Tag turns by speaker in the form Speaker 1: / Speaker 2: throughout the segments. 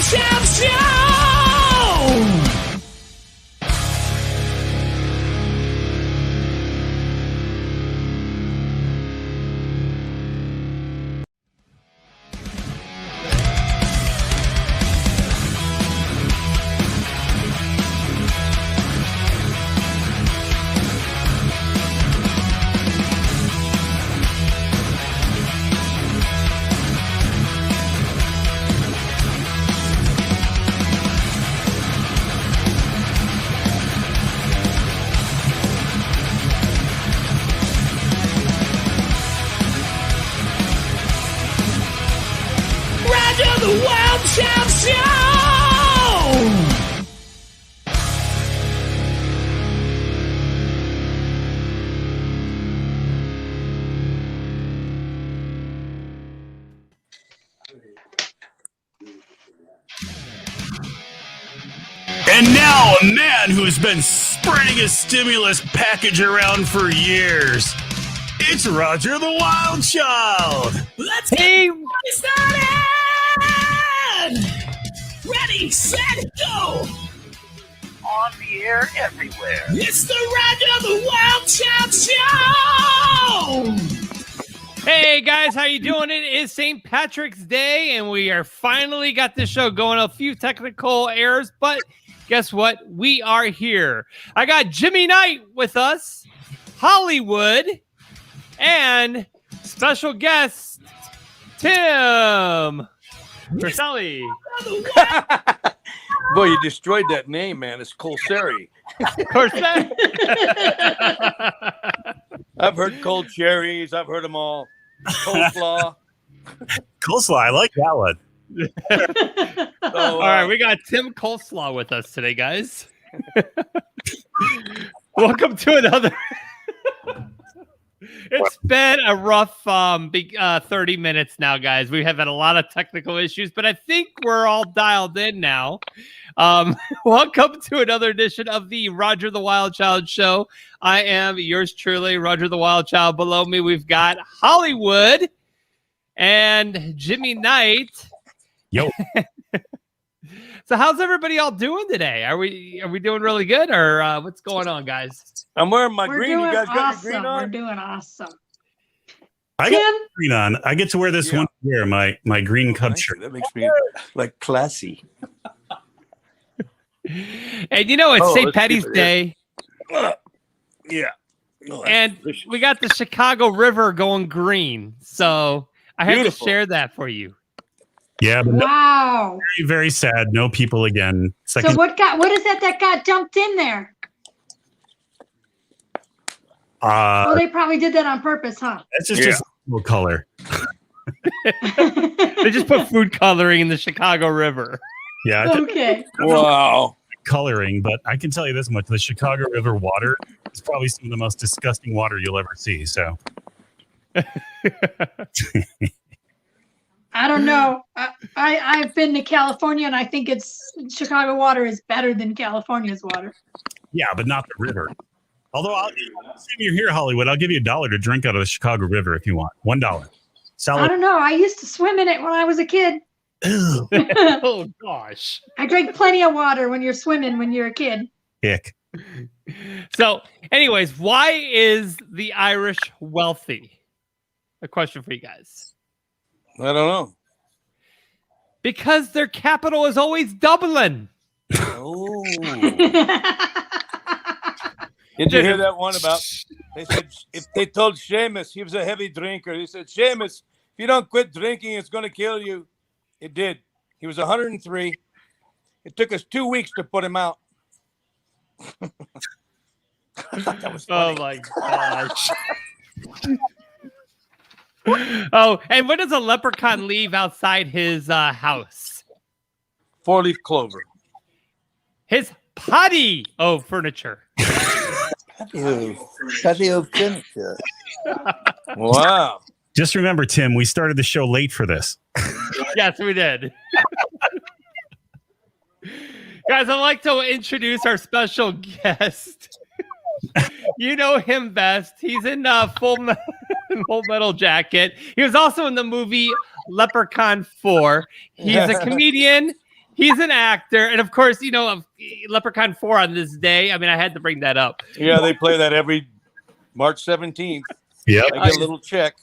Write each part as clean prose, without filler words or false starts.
Speaker 1: Wild Child Show! The Wild Child Show!
Speaker 2: And now a man who has been spreading his stimulus package around for years. It's Roger the Wild Child.
Speaker 1: Let's get started! Ready, set, go!
Speaker 3: On the air everywhere.
Speaker 1: It's the Roger the Wild Child Show!
Speaker 4: Hey guys, how you doing? It is St. Patrick's Day, and we are finally got this show going. A few technical errors, but guess what? We are here. I got Jimmy Knight with us, Hollywood, and special guest Tim Colceri.
Speaker 5: Boy, you destroyed that name, man. It's Colceri.
Speaker 4: Colceri.
Speaker 5: I've heard Colceris. I've heard them all. Coleslaw.
Speaker 2: Coleslaw, I like that one.
Speaker 4: All right, we got Tim Coleslaw with us today, guys. Welcome to another. It's been a rough 30 minutes now, guys. We have had a lot of technical issues, but I think we're all dialed in now. Welcome to another edition of the Roger the Wild Child Show. I am yours truly, Roger the Wild Child. Below me, we've got Hollywood and Jimmy Knight.
Speaker 2: Yo.
Speaker 4: So how's everybody all doing today? Are we doing really good, or what's going on, guys?
Speaker 5: I'm wearing my
Speaker 6: We're
Speaker 5: green. You
Speaker 6: doing
Speaker 5: guys got
Speaker 6: awesome.
Speaker 5: your green on?
Speaker 6: We're doing awesome.
Speaker 2: I got green on. I get to wear this one year, my green cub shirt.
Speaker 5: That makes me like classy.
Speaker 4: And you know, it's St. Patty's Day.
Speaker 5: Yeah.
Speaker 4: And we got the Chicago River going green. So I have to share that for you.
Speaker 2: Yeah, but
Speaker 6: Wow.
Speaker 2: very, very sad. No people again.
Speaker 6: So what is that got dumped in there? Oh, they probably did that on purpose, huh?
Speaker 2: That's just a little color.
Speaker 4: They just put food coloring in the Chicago River.
Speaker 2: Yeah.
Speaker 6: Okay.
Speaker 5: Wow.
Speaker 2: Coloring, but I can tell you this much: the Chicago River water is probably some of the most disgusting water you'll ever see. So,
Speaker 6: I don't know. I've been to California, and I think Chicago water is better than California's water.
Speaker 2: yeah, but not the river. Although, assuming you're here, Hollywood, I'll give you $1 to drink out of the Chicago River if you want. $1.
Speaker 6: I don't know. I used to swim in it when I was a kid.
Speaker 4: Oh gosh.
Speaker 6: I drank plenty of water when you're swimming when you're a kid.
Speaker 2: Hick.
Speaker 4: So, anyways, why is the Irish wealthy? A question for you guys.
Speaker 5: I don't know.
Speaker 4: Because their capital is always Dublin.
Speaker 5: Oh. Did you hear that one about? They said if they told Seamus he was a heavy drinker, he said, "Seamus, if you don't quit drinking, it's going to kill you." It did. He was 103. It took us 2 weeks to put him out. I thought that was funny.
Speaker 4: Oh my gosh. Oh, and what does a leprechaun leave outside his house?
Speaker 5: 4-leaf clover.
Speaker 4: His patio furniture.
Speaker 5: Patio furniture. Wow.
Speaker 2: Just remember, Tim, we started the show late for this.
Speaker 4: Yes, we did. Guys, I'd like to introduce our special guest. You know him best. He's in Full Metal Jacket. He was also in the movie Leprechaun 4. He's a comedian. he's an actor, and of course, Leprechaun 4 on this day. I mean, I had to bring that up.
Speaker 5: Yeah, they play that every March 17th.
Speaker 2: Yep.
Speaker 5: I get a little check.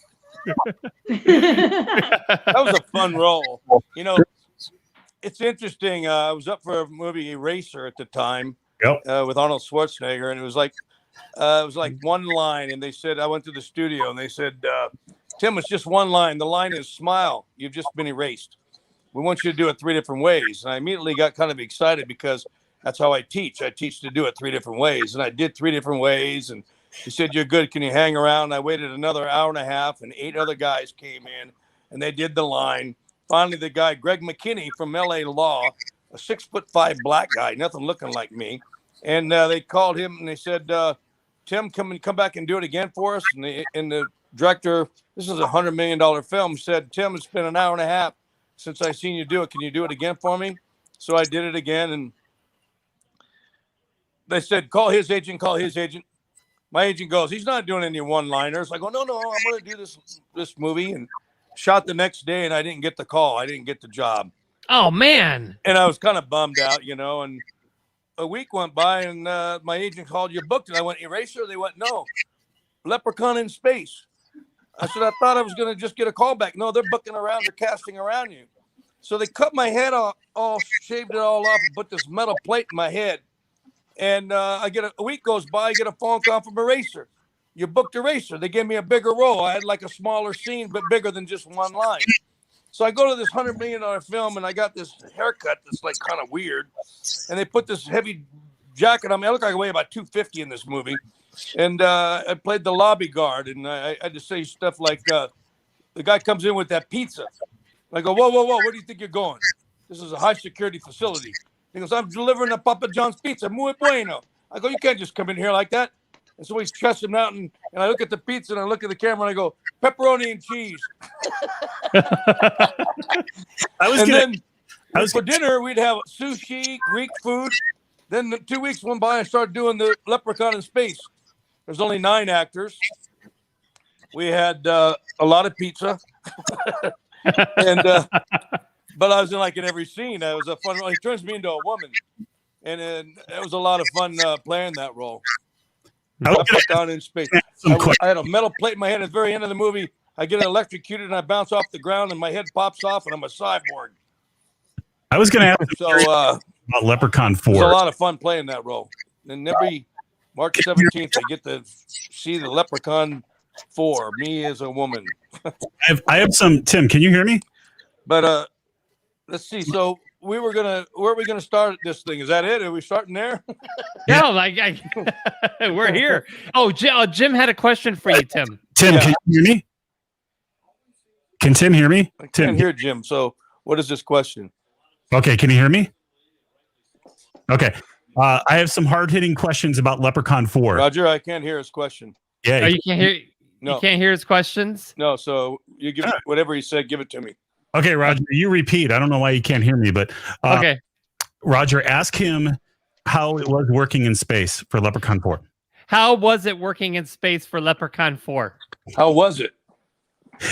Speaker 5: That was a fun role. It's interesting. I was up for a movie Eraser at the time.
Speaker 2: Yep.
Speaker 5: With Arnold Schwarzenegger, and it was like one line, and they said I went to the studio, and they said, Tim, it's just one line. The line is smile. You've just been erased. We want you to do it 3 different ways. And I immediately got kind of excited because that's how I teach. I teach to do it 3 different ways, and I did 3 different ways. And he said, "You're good. Can you hang around?" And I waited another hour and a half, and 8 other guys came in, and they did the line. Finally, the guy Greg McKinney from L.A. Law, a 6'5" black guy, nothing looking like me. And they called him and they said, Tim, come back and do it again for us. And the director, this is a $100 million film, said, Tim, it's been an hour and a half since I seen you do it. Can you do it again for me? So I did it again. And they said, call his agent. My agent goes, he's not doing any one-liners. I go, no, I'm going to do this movie. And shot the next day, and I didn't get the call. I didn't get the job.
Speaker 4: Oh, man.
Speaker 5: And I was kind of bummed out, and a week went by, and my agent called, you booked it. I went, Eraser? They went, no, Leprechaun in Space. I said, I thought I was going to just get a call back. No, they're booking around. They're casting around you. So they cut my head off, shaved it all off, and put this metal plate in my head. And I get a week goes by, I get a phone call from Eraser. You booked Eraser. They gave me a bigger role. I had like a smaller scene, but bigger than just one line. So I go to this $100 million film, and I got this haircut that's like kind of weird. And they put this heavy jacket on me. I look like I weigh about 250 in this movie. And I played the lobby guard, and I had to say stuff like, the guy comes in with that pizza. I go, whoa, where do you think you're going? This is a high-security facility. He goes, I'm delivering a Papa John's pizza. Muy bueno. I go, you can't just come in here like that. And so we stress him out, and I look at the pizza, and I look at the camera, and I go, pepperoni and cheese. For dinner, we'd have sushi, Greek food. Then 2 weeks went by, I started doing the Leprechaun in Space. There's only 9 actors. We had a lot of pizza. But I was in every scene. It was a fun role. He turns me into a woman. And it was a lot of fun playing that role. Leprechaun in Space. I had a metal plate in my head at the very end of the movie. I get electrocuted and I bounce off the ground and my head pops off and I'm a cyborg.
Speaker 2: I was going to ask about Leprechaun 4.
Speaker 5: It was a lot of fun playing that role. And every March 17th, I get to see the Leprechaun 4, me as a woman.
Speaker 2: I have some, Tim, can you hear me?
Speaker 5: But let's see. So where are we gonna start this thing? Is that it? Are we starting there?
Speaker 4: Yeah, we're here. Oh, Jim had a question for you, Tim.
Speaker 2: Tim, yeah. Can you hear me? Can Tim hear me?
Speaker 5: I can't hear Jim. So what is this question?
Speaker 2: Okay, can you hear me? Okay. I have some hard-hitting questions about Leprechaun 4.
Speaker 5: Roger, I can't hear his question.
Speaker 2: Yeah.
Speaker 4: Oh, you can't hear.
Speaker 5: No.
Speaker 4: You can't hear his questions.
Speaker 5: No. So you give whatever he said. Give it to me.
Speaker 2: Okay, Roger. You repeat. I don't know why you can't hear me, but
Speaker 4: okay.
Speaker 2: Roger, ask him how it was working in space for Leprechaun 4.
Speaker 4: How was it working in space for Leprechaun 4?
Speaker 5: How was it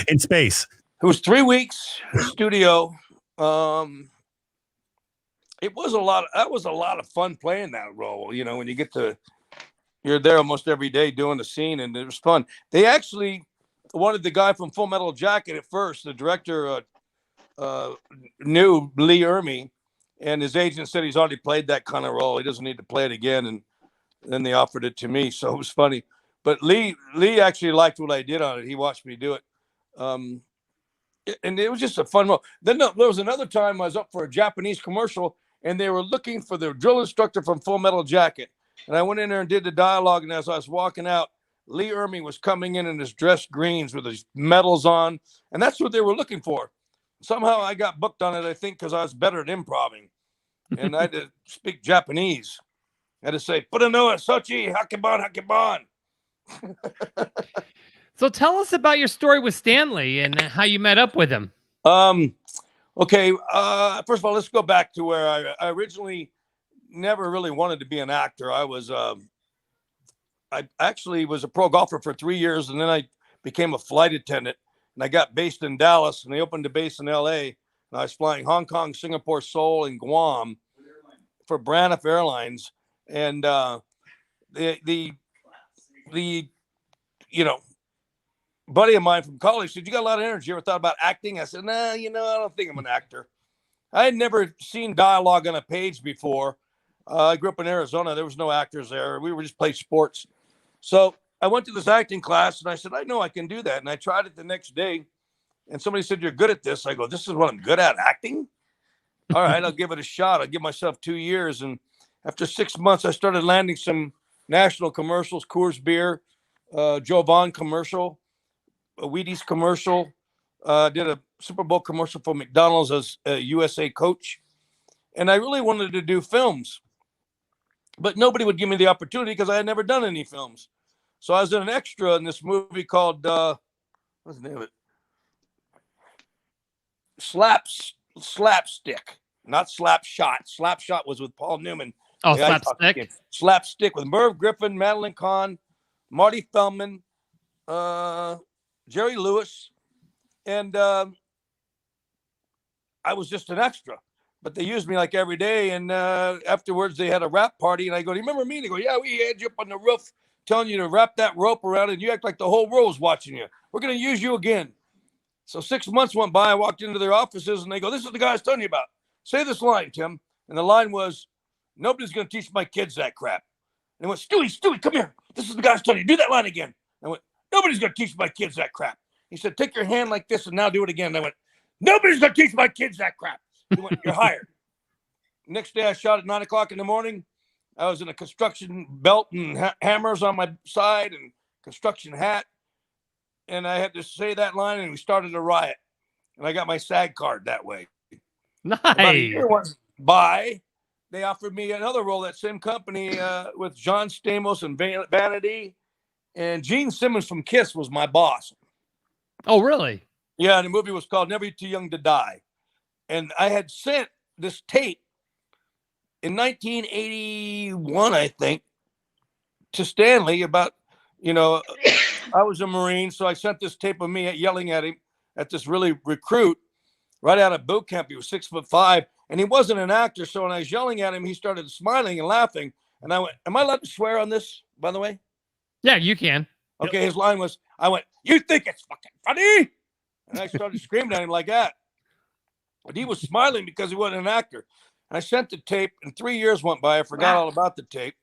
Speaker 2: in space?
Speaker 5: It was 3 weeks studio. It was that was a lot of fun playing that role. When you're there almost every day doing the scene, and it was fun. They actually wanted the guy from Full Metal Jacket at first. The director knew Lee Ermey, and his agent said he's already played that kind of role. He doesn't need to play it again. And then they offered it to me, so it was funny. But Lee actually liked what I did on it. He watched me do it. And it was just a fun role. Then there was another time I was up for a Japanese commercial, and they were looking for the drill instructor from Full Metal Jacket. And I went in there and did the dialogue, and as I was walking out, Lee Ermey was coming in his dress greens with his medals on, and that's what they were looking for. Somehow I got booked on it, I think, because I was better at improvising. And I had to speak Japanese. I had to say, Putanoa, Sochi, Hakibon.
Speaker 4: So tell us about your story with Stanley and how you met up with him.
Speaker 5: Okay. First of all, let's go back to where I originally never really wanted to be an actor. I actually was a pro golfer for 3 years, and then I became a flight attendant, and I got based in Dallas, and they opened a base in LA. And I was flying Hong Kong, Singapore, Seoul, and Guam for Braniff Airlines. And the buddy of mine from college said, "You got a lot of energy. You ever thought about acting?" I said, "Nah, I don't think I'm an actor." I had never seen dialogue on a page before. I grew up in Arizona. There was no actors there. We were just playing sports. So I went to this acting class, and I said, "I know I can do that." And I tried it the next day, and somebody said, "You're good at this." I go, "This is what I'm good at, acting?" All right, I'll give it a shot. I'll give myself 2 years. And after 6 months, I started landing some national commercials, Coors Beer, Joe Vaughn commercial, a Wheaties commercial, did a Super Bowl commercial for McDonald's as a USA coach. And I really wanted to do films, but nobody would give me the opportunity because I had never done any films. So I was an extra in this movie called, what's the name of it? Slapstick, not Slapshot. Slapshot was with Paul Newman.
Speaker 4: Oh, Slapstick.
Speaker 5: Slapstick with Merv Griffin, Madeline Kahn, Marty Feldman, Jerry Lewis, and I was just an extra. But they used me like every day. And afterwards, they had a wrap party, and I go, "Do you remember me?" They go, "Yeah, we had you up on the roof, telling you to wrap that rope around, and you act like the whole world was watching you. We're going to use you again." So 6 months went by. I walked into their offices, and they go, "This is the guy I was telling you about. Say this line, Tim." And the line was, "Nobody's going to teach my kids that crap." And they went, Stewie, come here. This is the guy I was telling you. Do that line again." I went, "Nobody's going to teach my kids that crap." He said, "Take your hand like this and now do it again." And I went, "Nobody's going to teach my kids that crap." He went, "You're hired." Next day, I shot at 9 o'clock in the morning. I was in a construction belt and hammers on my side and construction hat. And I had to say that line, and we started a riot. And I got my SAG card that way.
Speaker 4: Nice.
Speaker 5: About a year went by. They offered me another role, that same company, with John Stamos and Vanity. And Gene Simmons from Kiss was my boss.
Speaker 4: Oh, really?
Speaker 5: Yeah, and the movie was called Never Too Young to Die. And I had sent this tape in 1981, I think, to Stanley about, I was a Marine, so I sent this tape of me yelling at him, at this really recruit right out of boot camp. He was 6'5", and he wasn't an actor. So when I was yelling at him, he started smiling and laughing. And I went, "Am I allowed to swear on this, by the way?"
Speaker 4: Yeah, you can.
Speaker 5: Okay, his line was, I went, "You think it's fucking funny?" And I started screaming at him like that. But he was smiling because he wasn't an actor. And I sent the tape, and 3 years went by. I forgot all about the tape.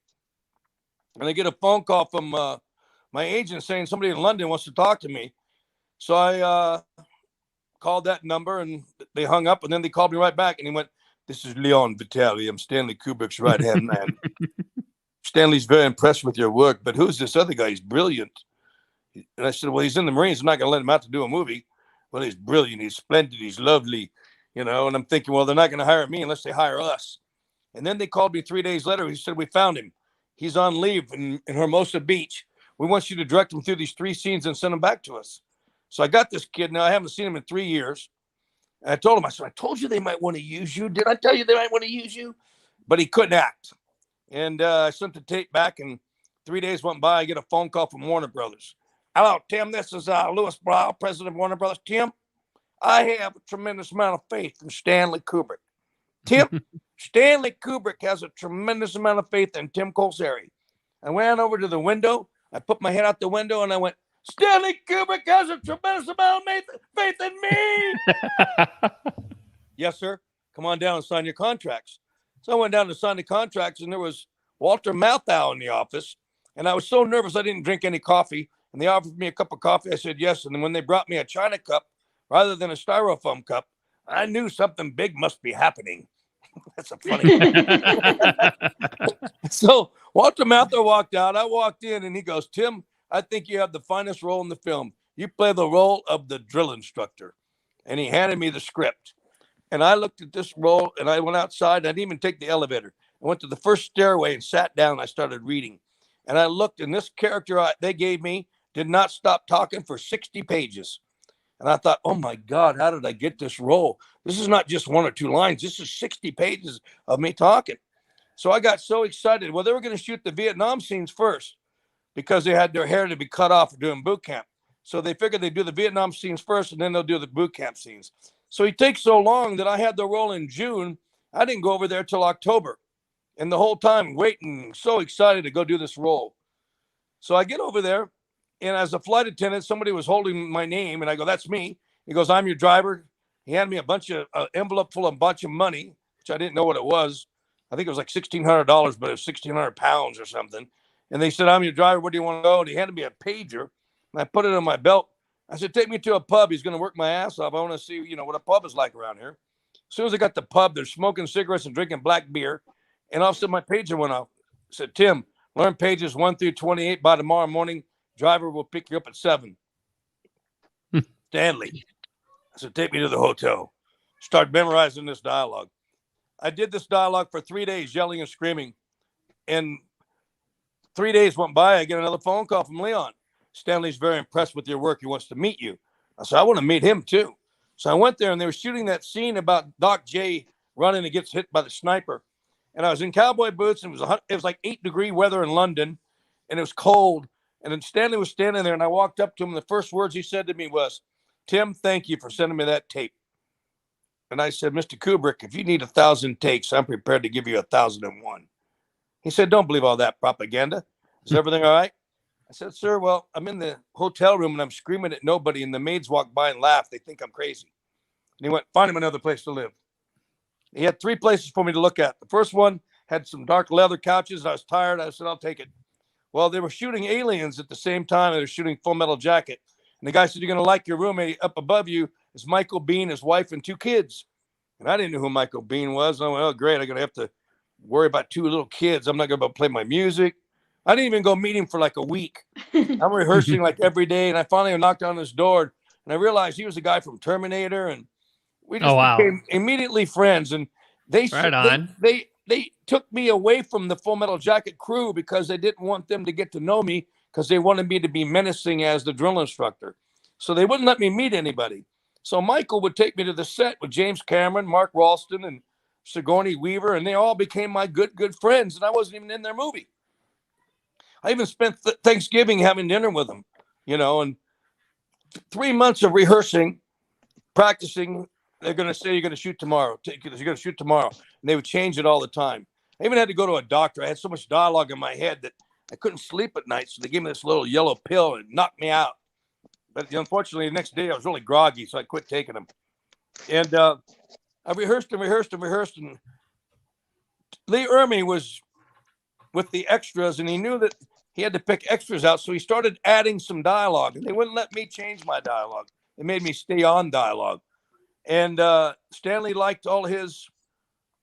Speaker 5: And I get a phone call from my agent saying somebody in London wants to talk to me. So I called that number, and they hung up, and then they called me right back, and he went, "This is Leon Vitali. I'm Stanley Kubrick's right-hand man. Stanley's very impressed with your work, but who's this other guy? He's brilliant." And I said, "Well, he's in the Marines. I'm not going to let him out to do a movie." "Well, he's brilliant. He's splendid. He's lovely." And I'm thinking, well, they're not going to hire me unless they hire us. And then they called me 3 days later. He said, "We found him. He's on leave in Hermosa Beach. We want you to direct him through these 3 scenes and send him back to us." So I got this kid. Now, I haven't seen him in 3 years. And I told him, I said, "I told you they might want to use you. Did I tell you they might want to use you?" But he couldn't act. And I sent the tape back, and 3 days went by. I get a phone call from Warner Brothers. "Hello, Tim. This is Louis Brow, president of Warner Brothers. Tim, I have a tremendous amount of faith in Stanley Kubrick. Tim, Stanley Kubrick has a tremendous amount of faith in Tim Colceri." I went over to the window. I put my head out the window, and I went, "Stanley Kubrick has a tremendous amount of faith in me." "Yes, sir. Come on down and sign your contracts." So I went down to sign the contracts, and there was Walter Matthau in the office. And I was so nervous I didn't drink any coffee. And they offered me a cup of coffee. I said yes. And then when they brought me a China cup rather than a styrofoam cup, I knew something big must be happening. That's a funny one. So Walter Matthau walked out. I walked in, and he goes, "Tim, I think you have the finest role in the film. You play the role of the drill instructor." And he handed me the script. And I looked at this role, and I went outside. I didn't even take the elevator. I went to the first stairway and sat down. I started reading. And I looked, and this character they gave me did not stop talking for 60 pages. And I thought, oh, my God, how did I get this role? This is not just 1 or 2 lines. This is 60 pages of me talking. So I got so excited. Well, they were going to shoot the Vietnam scenes first because they had their hair to be cut off doing boot camp. So they figured they'd do the Vietnam scenes first, and then they'll do the boot camp scenes. So he takes so long that I had the role in June. I didn't go over there till October. And the whole time waiting, so excited to go do this role. So I get over there, and as a flight attendant, somebody was holding my name, and I go, "That's me." He goes, "I'm your driver." He handed me a bunch of envelope full of a bunch of money, which I didn't know what it was. I think it was like $1,600, but it was 1,600 pounds or something. And they said, "I'm your driver. Where do you want to go?" And he handed me a pager, and I put it in my belt. I said, "Take me to a pub. He's going to work my ass off. I want to see, what a pub is like around here." As soon as I got to the pub, they're smoking cigarettes and drinking black beer. And all of a sudden, my pager went off. I said, "Tim, learn pages 1 through 28 by tomorrow morning. Driver will pick you up at 7. Stanley. I said, "Take me to the hotel." Start memorizing this dialogue. I did this dialogue for 3 days, yelling and screaming. And 3 days went by. I get another phone call from Leon. "Stanley's very impressed with your work. He wants to meet you." I said, "I want to meet him too." So I went there, and they were shooting that scene about Doc J running and gets hit by the sniper. And I was in cowboy boots, and it was like 8-degree weather in London, and it was cold. And then Stanley was standing there, and I walked up to him. And the first words he said to me was, "Tim, thank you for sending me that tape." And I said, "Mr. Kubrick, if you need 1,000 takes, I'm prepared to give you 1,001. He said, "Don't believe all that propaganda. Is everything all right?" I said, "Sir, well, I'm in the hotel room and I'm screaming at nobody, and the maids walk by and laugh. They think I'm crazy." And he went, "Find him another place to live." He had 3 places for me to look at. The first one had some dark leather couches. I was tired. I said, "I'll take it." Well, they were shooting Aliens at the same time. They were shooting Full Metal Jacket. And the guy said, "You're going to like your roommate. Up above you is Michael Biehn, his wife, and 2 kids. And I didn't know who Michael Biehn was. And I went, "Oh, great. I'm going to have to worry about 2 little kids. I'm not going to be able to play my music." I didn't even go meet him for like a week. I'm rehearsing like every day. And I finally knocked on his door, and I realized he was the guy from Terminator. And we just became immediately friends. And they took me away from the Full Metal Jacket crew because they didn't want them to get to know me, because they wanted me to be menacing as the drill instructor. So they wouldn't let me meet anybody. So Michael would take me to the set with James Cameron, Mark Ralston, and Sigourney Weaver, and they all became my good friends, and I wasn't even in their movie. I even spent Thanksgiving having dinner with them, and 3 months of rehearsing, practicing. They're going to say, "You're going to shoot tomorrow. You're going to shoot tomorrow." And they would change it all the time. I even had to go to a doctor. I had so much dialogue in my head that I couldn't sleep at night. So they gave me this little yellow pill and it knocked me out. But unfortunately, the next day I was really groggy, so I quit taking them. And I rehearsed. And Lee Ermey was with the extras, and he knew that he had to pick extras out. So he started adding some dialogue, and they wouldn't let me change my dialogue. They made me stay on dialogue. And Stanley liked all his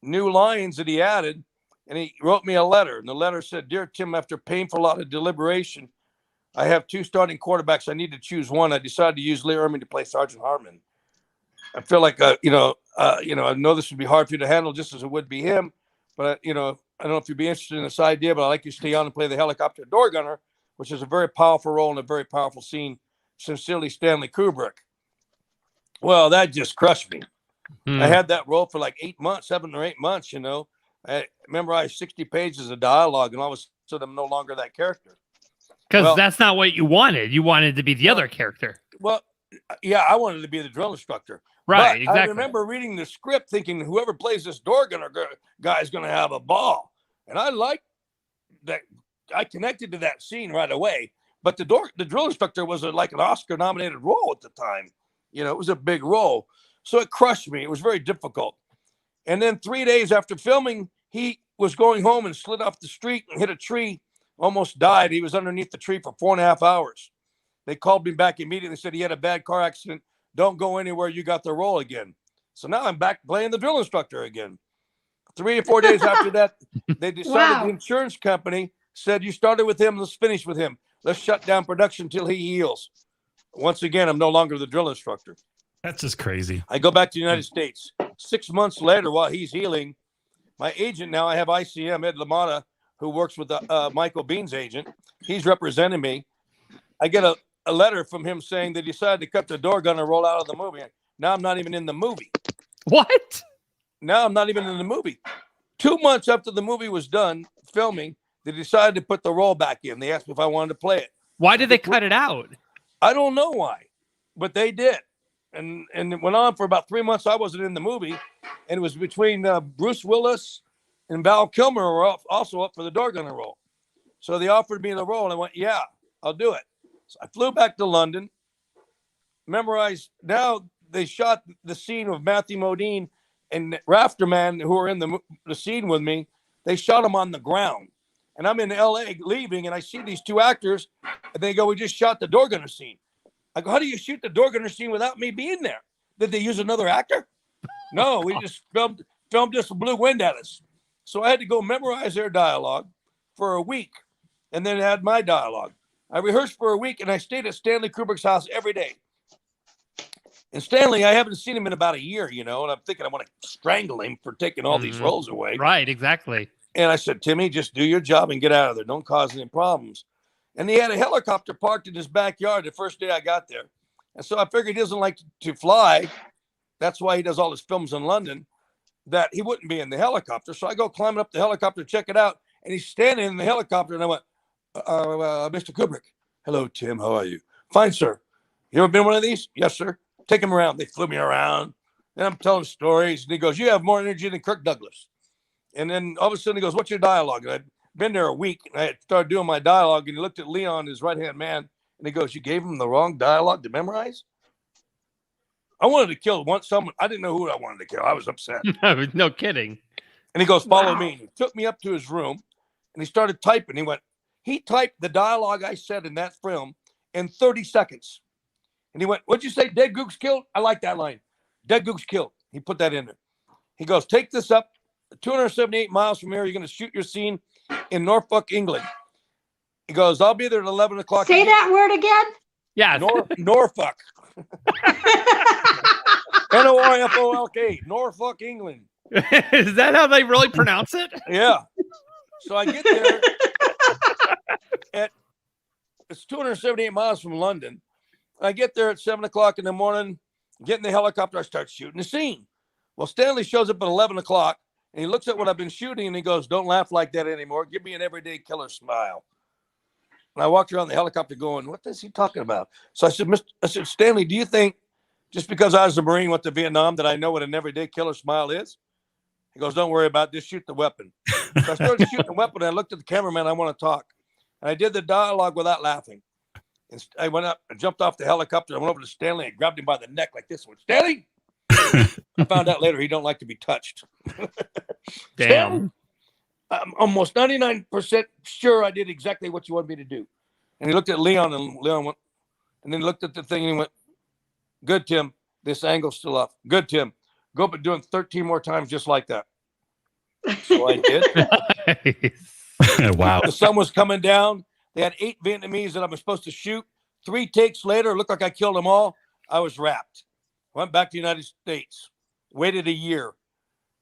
Speaker 5: new lines that he added, and he wrote me a letter. And the letter said, "Dear Tim, after painful lot of deliberation, I have 2 starting quarterbacks. I need to choose one. I decided to use Lee Ermey to play Sergeant Hartman. I feel like, I know this would be hard for you to handle, just as it would be him. But, I don't know if you'd be interested in this idea, but I'd like you to stay on and play the helicopter door gunner, which is a very powerful role and a very powerful scene. Sincerely, Stanley Kubrick." Well, that just crushed me. I had that role for like 7 or 8 months, I memorized 60 pages of dialogue, and all of a sudden I'm no longer that character.
Speaker 4: Because that's not what you wanted. You wanted to be the other character.
Speaker 5: Well, yeah, I wanted to be the drill instructor.
Speaker 4: Right,
Speaker 5: but
Speaker 4: exactly.
Speaker 5: I remember reading the script thinking whoever plays this door gunner guy is going to have a ball. And I liked that. I connected to that scene right away. But the drill instructor was like an Oscar-nominated role at the time. It was a big role. So it crushed me. It was very difficult. And then 3 days after filming, he was going home and slid off the street and hit a tree, almost died. He was underneath the tree for 4.5 hours. They called me back immediately and said he had a bad car accident. Don't go anywhere. You got the role again. So now I'm back playing the drill instructor again. 3 or 4 days after that, they decided the insurance company said, "You started with him. Let's finish with him. Let's shut down production until he heals." Once again, I'm no longer the drill instructor.
Speaker 2: That's just crazy.
Speaker 5: I go back to the United States. 6 months later, while he's healing, my agent now, I have ICM, Ed LaMotta, who works with Michael Biehn's agent. He's representing me. I get a letter from him saying they decided to cut the door gunner roll out of the movie. Now I'm not even in the movie.
Speaker 4: What?
Speaker 5: Now I'm not even in the movie. 2 months after the movie was done filming, they decided to put the role back in. They asked me if I wanted to play it.
Speaker 4: Why did they cut it out?
Speaker 5: I don't know why, but they did. and it went on for about 3 months. I wasn't in the movie, and it was between Bruce Willis and Val Kilmer were also up for the door gunner role. So they offered me the role, and I went, yeah, I'll do it. So I flew back to London, memorized. Now they shot the scene of Matthew Modine and Rafterman, who were in the scene with me. They shot them on the ground. And I'm in L.A. leaving, and I see these two actors, and they go, we just shot the door gunner scene. I go, how do you shoot the door gunner scene without me being there? Did they use another actor? No, we just filmed this and blew wind at us. So I had to go memorize their dialogue for a week, and then add my dialogue. I rehearsed for a week, and I stayed at Stanley Kubrick's house every day. And Stanley, I haven't seen him in about a year, and I'm thinking I want to strangle him for taking all these roles away.
Speaker 4: Right, exactly.
Speaker 5: And I said, Timmy, just do your job and get out of there. Don't cause any problems. And he had a helicopter parked in his backyard the first day I got there. And so I figured he doesn't like to fly. That's why he does all his films in London, that he wouldn't be in the helicopter. So I go climbing up the helicopter, check it out. And he's standing in the helicopter. And I went, Mr. Kubrick. Hello, Tim. How are you? Fine, sir. You ever been one of these? Yes, sir. Take him around. They flew me around. And I'm telling stories. And he goes, you have more energy than Kirk Douglas. And then all of a sudden he goes, what's your dialogue? And I'd been there a week, and I had started doing my dialogue, and he looked at Leon, his right-hand man, and he goes, you gave him the wrong dialogue to memorize? I wanted to kill someone. I didn't know who I wanted to kill. I was upset.
Speaker 4: No kidding.
Speaker 5: And he goes, follow me. He took me up to his room, and he started typing. He typed the dialogue I said in that film in 30 seconds. And he went, what'd you say? Dead Goose killed? I like that line. Dead Goose killed. He put that in there. He goes, take this up. 278 miles from here, you're going to shoot your scene in Norfolk, England. He goes, I'll be there at 11 o'clock.
Speaker 6: Say that word again.
Speaker 4: Yeah.
Speaker 5: Norfolk. Norfolk, Norfolk, England.
Speaker 4: Is that how they really pronounce it?
Speaker 5: Yeah. So I get there it's 278 miles from London. I get there at 7 o'clock in the morning, get in the helicopter, I start shooting the scene. Well, Stanley shows up at 11 o'clock. And he looks at what I've been shooting, and he goes, don't laugh like that anymore. Give me an everyday killer smile. And I walked around the helicopter going, what is he talking about? So I said, Stanley, do you think just because I was a Marine, went to Vietnam, that I know what an everyday killer smile is? He goes, don't worry about it. Just shoot the weapon. So I started shooting the weapon, and I looked at the cameraman. I want to talk. And I did the dialogue without laughing. And I went up and jumped off the helicopter. I went over to Stanley and grabbed him by the neck like this one. Stanley! I found out later he don't like to be touched.
Speaker 4: Damn.
Speaker 5: I'm almost 99% sure I did exactly what you wanted me to do. And he looked at Leon, and Leon went, and then looked at the thing, and he went, good, Tim. This angle's still up. Good, Tim. Go up and do it 13 more times just like that. So I did.
Speaker 2: Wow.
Speaker 5: The sun was coming down. They had 8 Vietnamese that I was supposed to shoot. 3 takes later, it looked like I killed them all. I was wrapped. Went back to the United States. Waited a year.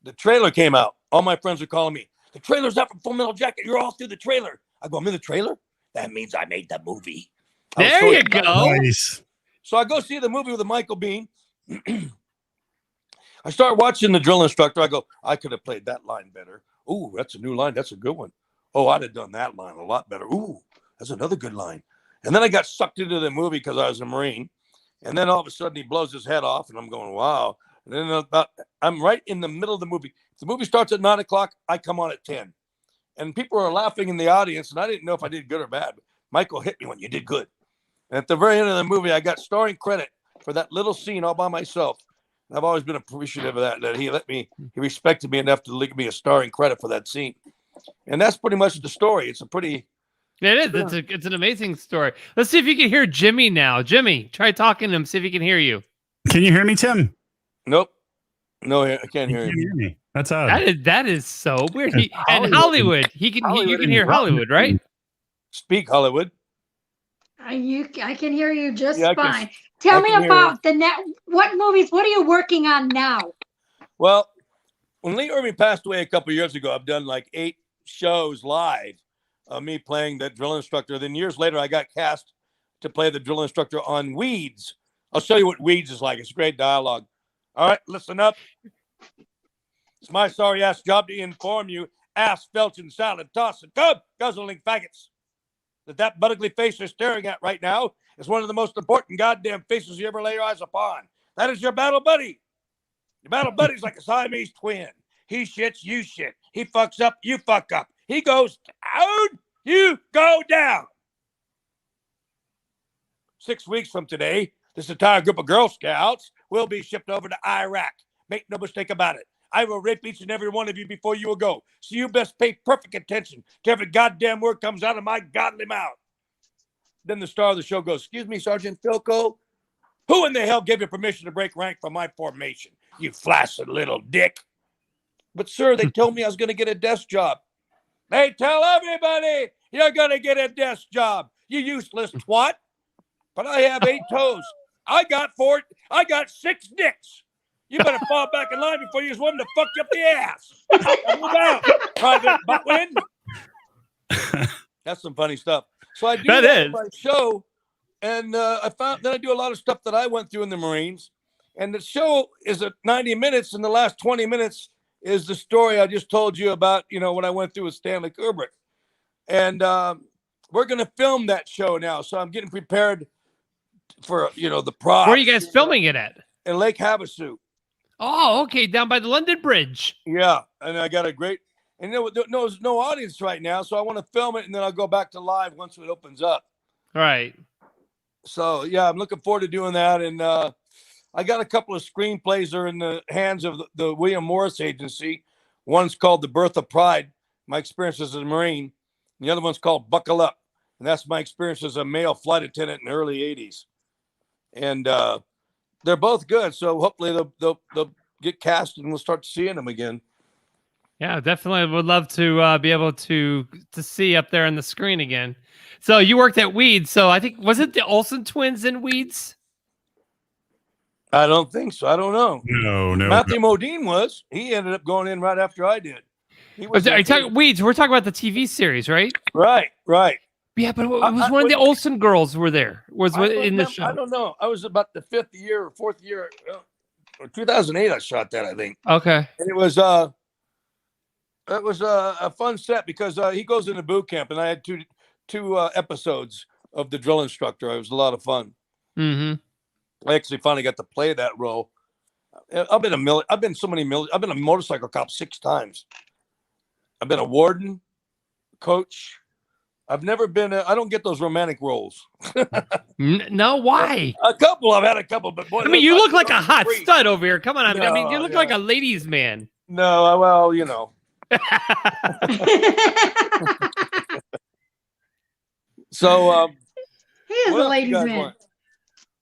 Speaker 5: The trailer came out. All my friends are calling me. The trailer's out from Full Metal Jacket. You're all through the trailer. I go, I'm in the trailer? That means I made that movie.
Speaker 4: There you go.
Speaker 2: Nice.
Speaker 5: So I go see the movie with Michael Biehn. I start watching the drill instructor. I go, I could have played that line better. Ooh, that's a new line. That's a good one. Oh, I'd have done that line a lot better. Ooh, that's another good line. And then I got sucked into the movie because I was a Marine. And then all of a sudden he blows his head off, and I'm going, wow. And then I'm right in the middle of the movie. If the movie starts at 9 o'clock, I come on at 10. And people are laughing in the audience, and I didn't know if I did good or bad. But Michael hit me when you did good. And at the very end of the movie, I got starring credit for that little scene all by myself. And I've always been appreciative of that he respected me enough to give me a starring credit for that scene. And that's pretty much the story. It's a pretty...
Speaker 4: It is. It's an amazing story. Let's see if you can hear Jimmy now. Jimmy, try talking to him. See if he can hear you.
Speaker 2: Can you hear me, Tim?
Speaker 5: Nope. No, I can't hear
Speaker 2: You
Speaker 5: you.
Speaker 2: can't hear me. That's odd.
Speaker 4: That is so weird. And Hollywood. You can hear Hollywood, right?
Speaker 5: Speak, Hollywood.
Speaker 6: I can hear you just
Speaker 5: Yeah,
Speaker 6: fine. Tell me about what movies. What are you working on now?
Speaker 5: Well, when Lee Irving passed away a couple of years ago, I've done like 8 shows live of me playing that drill instructor. Then years later, I got cast to play the drill instructor on Weeds. I'll show you what Weeds is like. It's great dialogue. All right, listen up. It's my sorry ass job to inform you, ass felching salad tossing cub guzzling faggots, that butt ugly face you're staring at right now is one of the most important goddamn faces you ever lay your eyes upon. That is your battle buddy. Your battle buddy's like a Siamese twin. He shits, you shit. He fucks up, you fuck up. He goes down, you go down. 6 weeks from today, this entire group of Girl Scouts will be shipped over to Iraq. Make no mistake about it. I will rape each and every one of you before you will go. So you best pay perfect attention to every goddamn word comes out of my godly mouth. Then the star of the show goes, excuse me, Sergeant Philco, who in the hell gave you permission to break rank from my formation? You flaccid little dick. But, sir, they told me I was going to get a desk job. They tell everybody you're going to get a desk job, you useless twat. But I have 8 toes. I got 6 dicks. You better fall back in line before you use one to fuck you up the ass. Now move out, Private Buttwin. That's some funny stuff. So I do that my show, and I found that I do a lot of stuff that I went through in the Marines. And the show is at 90 minutes, and the last 20 minutes is the story I just told you about, what I went through with Stanley Kubrick. And we're going to film that show now. So I'm getting prepared for, the props.
Speaker 4: Where are you guys filming it at?
Speaker 5: In Lake Havasu.
Speaker 4: Oh, okay. Down by the London Bridge.
Speaker 5: Yeah. And I got a great, and there's no audience right now. So I want to film it, and then I'll go back to live once it opens up.
Speaker 4: Right.
Speaker 5: So, yeah, I'm looking forward to doing that. And I got a couple of screenplays that are in the hands of the William Morris Agency. One's called The Birth of Pride, my experience as a Marine. And the other one's called Buckle Up. And that's my experience as a male flight attendant in the early 80s. And they're both good. So hopefully they'll get cast and we'll start seeing them again.
Speaker 4: Yeah, definitely would love to be able to see up there on the screen again. So you worked at Weeds. So I think, was it the Olsen twins in Weeds?
Speaker 5: I don't think so. I don't know.
Speaker 2: No.
Speaker 5: Matthew Modine was. He ended up going in right after I did.
Speaker 4: Are you talking Weeds? We're talking about the TV series, right?
Speaker 5: Right.
Speaker 4: Yeah, but it was one of the Olsen girls were there. In the show.
Speaker 5: I don't know. I was about the 5th year or 4th year. Or 2008, I shot that, I think.
Speaker 4: Okay.
Speaker 5: And it was a fun set because he goes into boot camp, and I had two episodes of the drill instructor. It was a lot of fun.
Speaker 4: Mm-hmm.
Speaker 5: I actually finally got to play that role. I've been a motorcycle cop 6 times. I've been a warden, coach. I've never been. I don't get those romantic roles.
Speaker 4: No, why?
Speaker 5: I've had a couple, but boy,
Speaker 4: you look like a hot stud over here. Come on, you look like a ladies' man.
Speaker 5: No, well, So,
Speaker 6: he is a ladies' man.
Speaker 5: Want?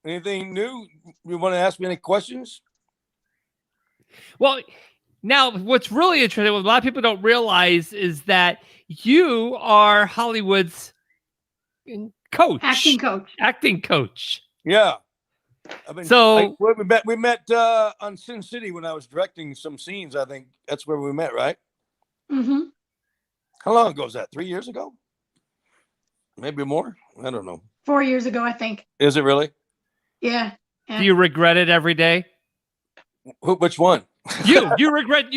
Speaker 5: Anything new? You want to ask me any questions?
Speaker 4: Well, now what's really interesting, what a lot of people don't realize, is that you are Hollywood's coach, acting coach.
Speaker 5: Yeah. We met on Sin City when I was directing some scenes. I think that's where we met, right?
Speaker 6: Mm-hmm.
Speaker 5: How long ago was that? 3 years ago? Maybe more? I don't know.
Speaker 6: 4 years ago, I think.
Speaker 5: Is it really?
Speaker 6: Yeah.
Speaker 4: Do you regret it every day?
Speaker 5: Which one?
Speaker 4: You regret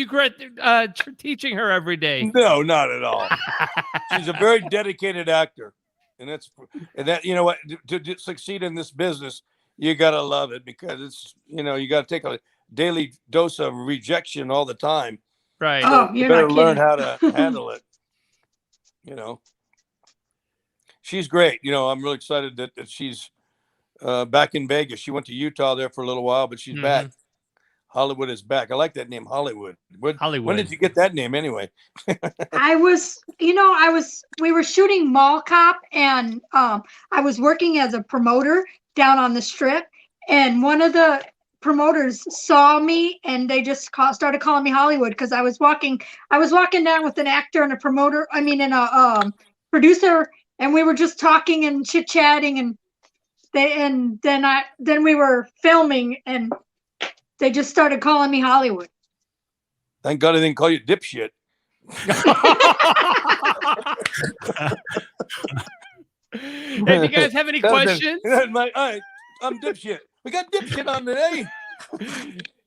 Speaker 4: teaching her every day?
Speaker 5: No, not at all. She's a very dedicated actor, and that you know what, to succeed in this business, you gotta love it, because it's you gotta take a daily dose of rejection all the time.
Speaker 4: Right.
Speaker 6: Oh,
Speaker 5: you better learn how to handle it. She's great. I'm really excited that she's back in Vegas. She went to Utah there for a little while, but she's back. Hollywood is back. I like that name, Hollywood. When did you get that name anyway?
Speaker 6: We were shooting Mall Cop, and I was working as a promoter down on the Strip, and one of the promoters saw me, and they just started calling me Hollywood, because I was walking down with an actor and a producer, and we were just talking and chit-chatting, and then we were filming, and they just started calling me Hollywood.
Speaker 5: Thank God I didn't call you dipshit.
Speaker 4: If you guys have any questions,
Speaker 5: I'm dipshit. We got dipshit on today.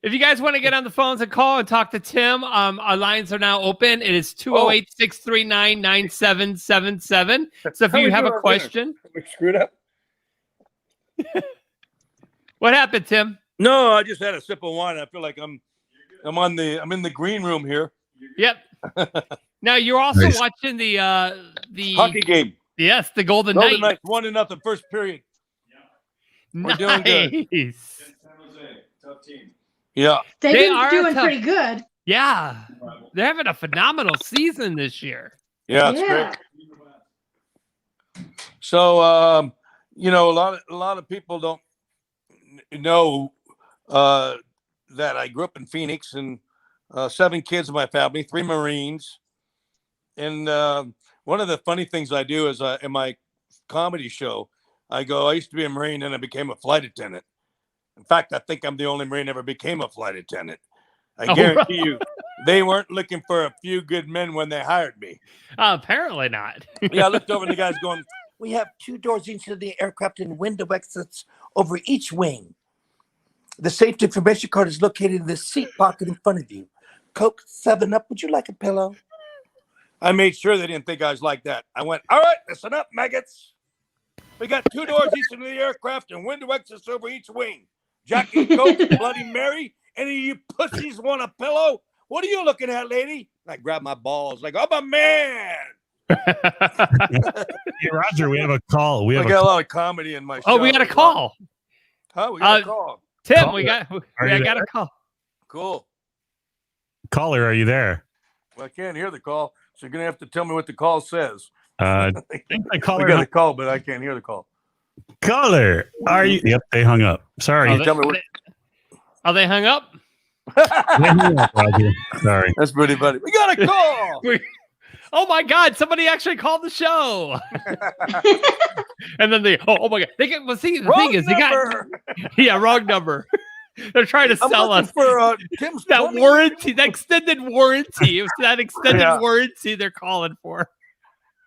Speaker 4: If you guys want to get on the phones and call and talk to Tim, our lines are now open. It is 208-639-9777. So if you have a question.
Speaker 5: We screwed up.
Speaker 4: What happened, Tim?
Speaker 5: No, I just had a sip of wine. I feel like I'm in the green room here.
Speaker 4: Yep. Now you're also
Speaker 7: Nice.
Speaker 4: watching the
Speaker 5: Hockey game.
Speaker 4: Yes, the Golden
Speaker 5: Golden
Speaker 4: Knights.
Speaker 5: Knights 1-0 first period. We're doing
Speaker 4: Nice.
Speaker 5: good. Tough team. Yeah.
Speaker 6: They've
Speaker 4: They
Speaker 6: been
Speaker 4: are
Speaker 6: doing
Speaker 4: tough.
Speaker 6: pretty good.
Speaker 4: Yeah, they're having a phenomenal season this year.
Speaker 5: Yeah, it's
Speaker 6: Yeah.
Speaker 5: great. So a lot of people don't know that I grew up in Phoenix and 7 kids in my family, 3 Marines. And one of the funny things I do is in my comedy show, I used to be a Marine and I became a flight attendant. In fact, I think I'm the only Marine ever became a flight attendant. I guarantee you, they weren't looking for a few good men when they hired me.
Speaker 4: Apparently not.
Speaker 5: Yeah, I looked over and the guy's going, "We have 2 doors into the aircraft and window exits over each wing. The safety information card is located in the seat pocket in front of you. Coke, 7-Up, would you like a pillow?" I made sure they didn't think I was like that. I went, "All right, listen up, maggots. We got 2 doors each into the aircraft and window exits over each wing. Jack and Coke, Bloody Mary. Any of you pussies want a pillow? What are you looking at, lady?" I grabbed my balls like, "I'm a man."
Speaker 7: Hey, Roger, we have a call.
Speaker 5: I got a lot of comedy in my show.
Speaker 4: Oh, we got a call.
Speaker 5: Huh? We got a call.
Speaker 4: Tim,
Speaker 7: Caller.
Speaker 4: I got a call.
Speaker 5: Cool.
Speaker 7: Caller, are you there?
Speaker 5: Well, I can't hear the call, so you're going to have to tell me what the call says.
Speaker 7: I think the
Speaker 5: We
Speaker 7: caller.
Speaker 5: got a call, but I can't hear the call.
Speaker 7: Caller, are you? Yep, they hung up. Sorry.
Speaker 4: Oh,
Speaker 5: Tell me what.
Speaker 4: Are they hung up?
Speaker 7: They hung up, Roger. Sorry.
Speaker 5: That's pretty funny. We got a call.
Speaker 4: Oh my God! Somebody actually called the show. And then oh my God! They get the
Speaker 5: Wrong
Speaker 4: thing is
Speaker 5: number.
Speaker 4: wrong number. They're trying to
Speaker 5: I'm
Speaker 4: sell
Speaker 5: looking
Speaker 4: us
Speaker 5: for Tim's
Speaker 4: that
Speaker 5: plumbing.
Speaker 4: warranty, that extended warranty. It was that extended
Speaker 5: Yeah.
Speaker 4: warranty they're calling for.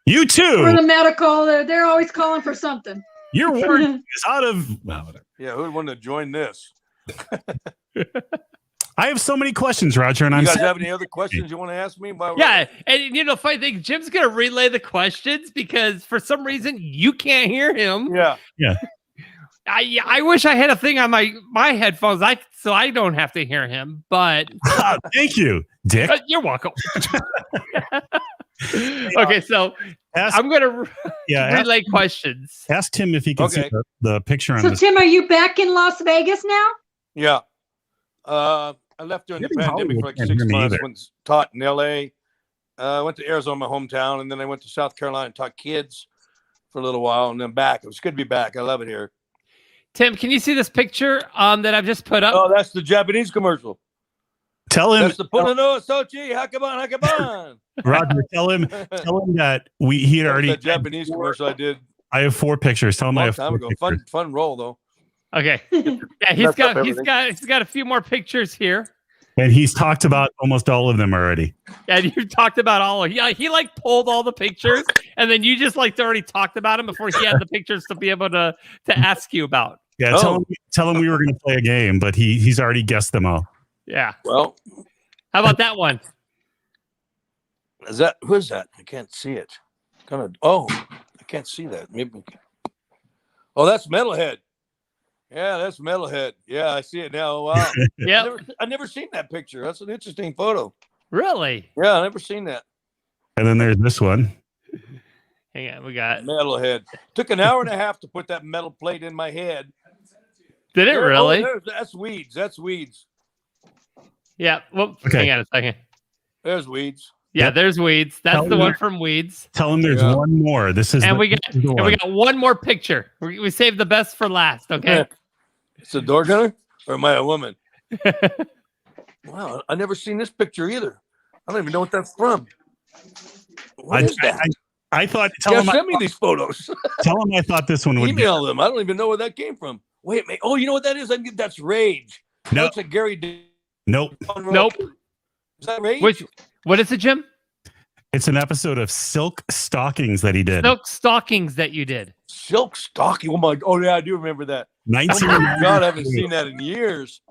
Speaker 7: You
Speaker 6: For
Speaker 7: too.
Speaker 6: the medical, they're always calling for something.
Speaker 7: Your warranty is out of. Well, whatever.
Speaker 5: Yeah, who'd want to join this?
Speaker 7: I have so many questions, Roger, and
Speaker 5: You
Speaker 7: I'm.
Speaker 5: guys have any other questions you want to ask me?
Speaker 4: Yeah, and funny thing, Jim's gonna relay the questions because for some reason you can't hear him.
Speaker 5: Yeah.
Speaker 4: I wish I had a thing on my headphones, so I don't have to hear him. But
Speaker 7: Thank you, Dick.
Speaker 4: you're welcome. Okay, so I'm gonna relay questions.
Speaker 7: Ask Tim if he can see the picture on
Speaker 6: So,
Speaker 7: this.
Speaker 6: Tim, are you back in Las Vegas now?
Speaker 5: Yeah. I left during the
Speaker 7: Maybe
Speaker 5: pandemic
Speaker 7: Hollywood
Speaker 5: for like
Speaker 7: can't
Speaker 5: 6
Speaker 7: hear me
Speaker 5: months.
Speaker 7: either.
Speaker 5: Went taught in L.A. Went to Arizona, my hometown, and then I went to South Carolina and taught kids for a little while, and then back. It was good to be back. I love it here.
Speaker 4: Tim, can you see this picture that I've just put up?
Speaker 5: Oh, that's the Japanese commercial.
Speaker 7: Tell him,
Speaker 5: That's the Punano Sochi Hakaban.
Speaker 7: Roger. Tell him that he had already.
Speaker 5: The Japanese commercial I did
Speaker 7: I have 4 pictures. Tell him
Speaker 5: a
Speaker 7: I
Speaker 5: long
Speaker 7: have 4
Speaker 5: time ago.
Speaker 7: pictures.
Speaker 5: Fun role though.
Speaker 4: Okay. Yeah, he's
Speaker 5: Messed up
Speaker 4: got
Speaker 5: everything.
Speaker 4: a few more pictures here.
Speaker 7: And he's talked about almost all of them already.
Speaker 4: And you talked about all of he like pulled all the pictures and then you just like already talked about him before he had the pictures to be able to ask you about.
Speaker 7: Yeah, tell him we were going to play a game, but he's already guessed them all.
Speaker 4: Yeah.
Speaker 5: Well,
Speaker 4: How about that one?
Speaker 5: who is that? I can't see it. I can't see that. Maybe. Oh, that's Metalhead. Yeah, that's Metalhead. Yeah, I see it now. Oh, wow.
Speaker 4: Yeah.
Speaker 5: I never seen that picture. That's an interesting photo.
Speaker 4: Really?
Speaker 5: Yeah, I never seen that.
Speaker 7: And then there's this one.
Speaker 4: Hang on, we got
Speaker 5: Metalhead. Took an hour and a half to put that metal plate in my head.
Speaker 4: Did it really?
Speaker 5: That's weeds. That's weeds.
Speaker 4: Yeah. Well,
Speaker 7: Okay.
Speaker 4: hang on a second.
Speaker 5: There's weeds.
Speaker 4: Yeah,
Speaker 7: Yep.
Speaker 4: there's Weeds. That's
Speaker 7: Tell
Speaker 4: the
Speaker 7: me-
Speaker 4: one from Weeds.
Speaker 7: Tell him there's
Speaker 5: Yeah.
Speaker 7: one more. This is
Speaker 4: And
Speaker 7: the,
Speaker 4: we got
Speaker 7: this is the
Speaker 4: and
Speaker 7: one.
Speaker 4: we got one more picture. We saved the best for last, okay?
Speaker 5: It's a door gunner, or am I a woman? Wow, I never seen this picture either. I don't even know what that's from. What is that?
Speaker 7: I thought.
Speaker 5: Send me these photos.
Speaker 7: Tell him I thought this one would be.
Speaker 5: Email them. I don't even know where that came from. Wait a minute. Oh, you know what that is? I think that's Rage.
Speaker 7: No.
Speaker 5: That's a Gary.
Speaker 7: Nope.
Speaker 4: Nope.
Speaker 5: Is that Rage?
Speaker 4: What is it, Jim?
Speaker 7: It's an episode of Silk Stockings that he did.
Speaker 4: Silk stockings that you did.
Speaker 5: Silk Stocking. Oh my. Oh yeah, I do remember that. Oh my
Speaker 7: 1990.
Speaker 5: God, I haven't seen that in years.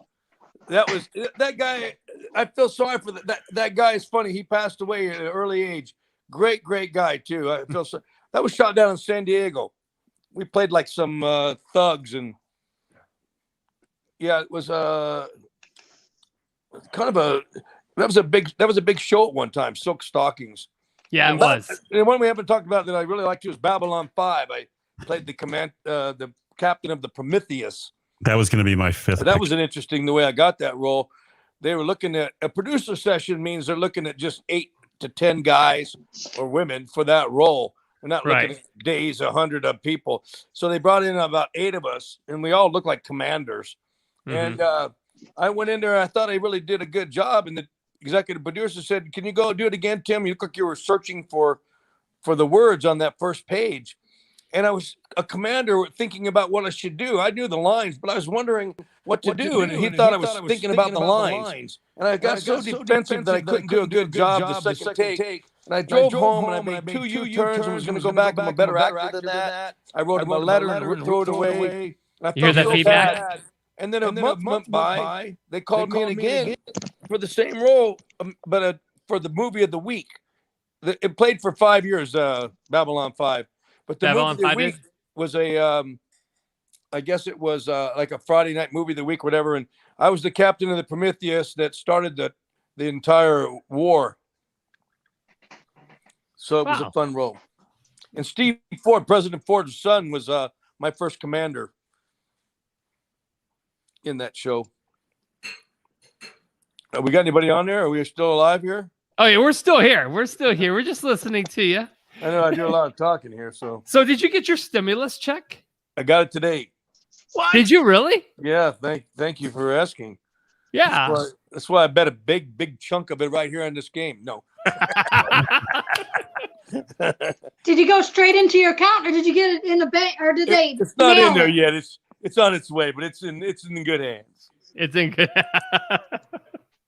Speaker 5: That guy. I feel sorry for that guy. Is funny. He passed away at an early age. Great guy too. I feel so. That was shot down in San Diego. We played like some thugs, and Yeah, it was kind of a that was a big show at one time. Silk Stockings.
Speaker 4: Yeah,
Speaker 5: And
Speaker 4: it was.
Speaker 5: The one we haven't talked about that I really liked was Babylon 5. I played the captain of the Prometheus.
Speaker 7: That was going to be my fifth.
Speaker 5: That was an interesting the way I got that role. They were looking at a producer session means they're looking at just 8 to 10 guys or women for that role. They're not looking at days, 100 of people. So they brought in about 8 of us, and we all looked like commanders.
Speaker 4: Mm-hmm.
Speaker 5: And I went in there. I thought I really did a good job, and the executive producer said, "Can you go do it again, Tim? You look like you were searching for the words on that first page." And I was a commander thinking about what I should do. I knew the lines, but I was wondering what to do. And he thought I was thinking about the lines. And I got so defensive that I couldn't do a good job the second take. And I drove home and I made 2 U-turns and was going to go back. I'm a better actor than that. I wrote him a letter and threw it away. And I
Speaker 4: You hear
Speaker 5: felt
Speaker 4: that
Speaker 5: so
Speaker 4: feedback?
Speaker 5: bad. And then a month went by. They called me in again for the same role, but for the movie of the week. It played for 5 years, Babylon 5. But the
Speaker 4: Babylon
Speaker 5: movie of the
Speaker 4: 5
Speaker 5: week was I guess it was like a Friday night movie of the week, whatever. And I was the captain of the Prometheus that started the entire war. So it was a fun role. And Steve Ford, President Ford's son, was my first commander in that show. We got anybody on there? Are we still alive here?
Speaker 4: Oh yeah, we're still here. We're still here. We're just listening to you.
Speaker 5: I know I do a lot of talking here, so.
Speaker 4: So did you get your stimulus check?
Speaker 5: I got it today.
Speaker 4: What? Did you really?
Speaker 5: Yeah, thank you for asking.
Speaker 4: Yeah.
Speaker 5: That's why I bet a big chunk of it right here on this game. No.
Speaker 6: Did you go straight into your account, or did you get it in the bank, or did they?
Speaker 5: It's not
Speaker 6: mail
Speaker 5: in there
Speaker 6: it?
Speaker 5: yet. It's on its way, but it's in good hands.
Speaker 4: It's in good.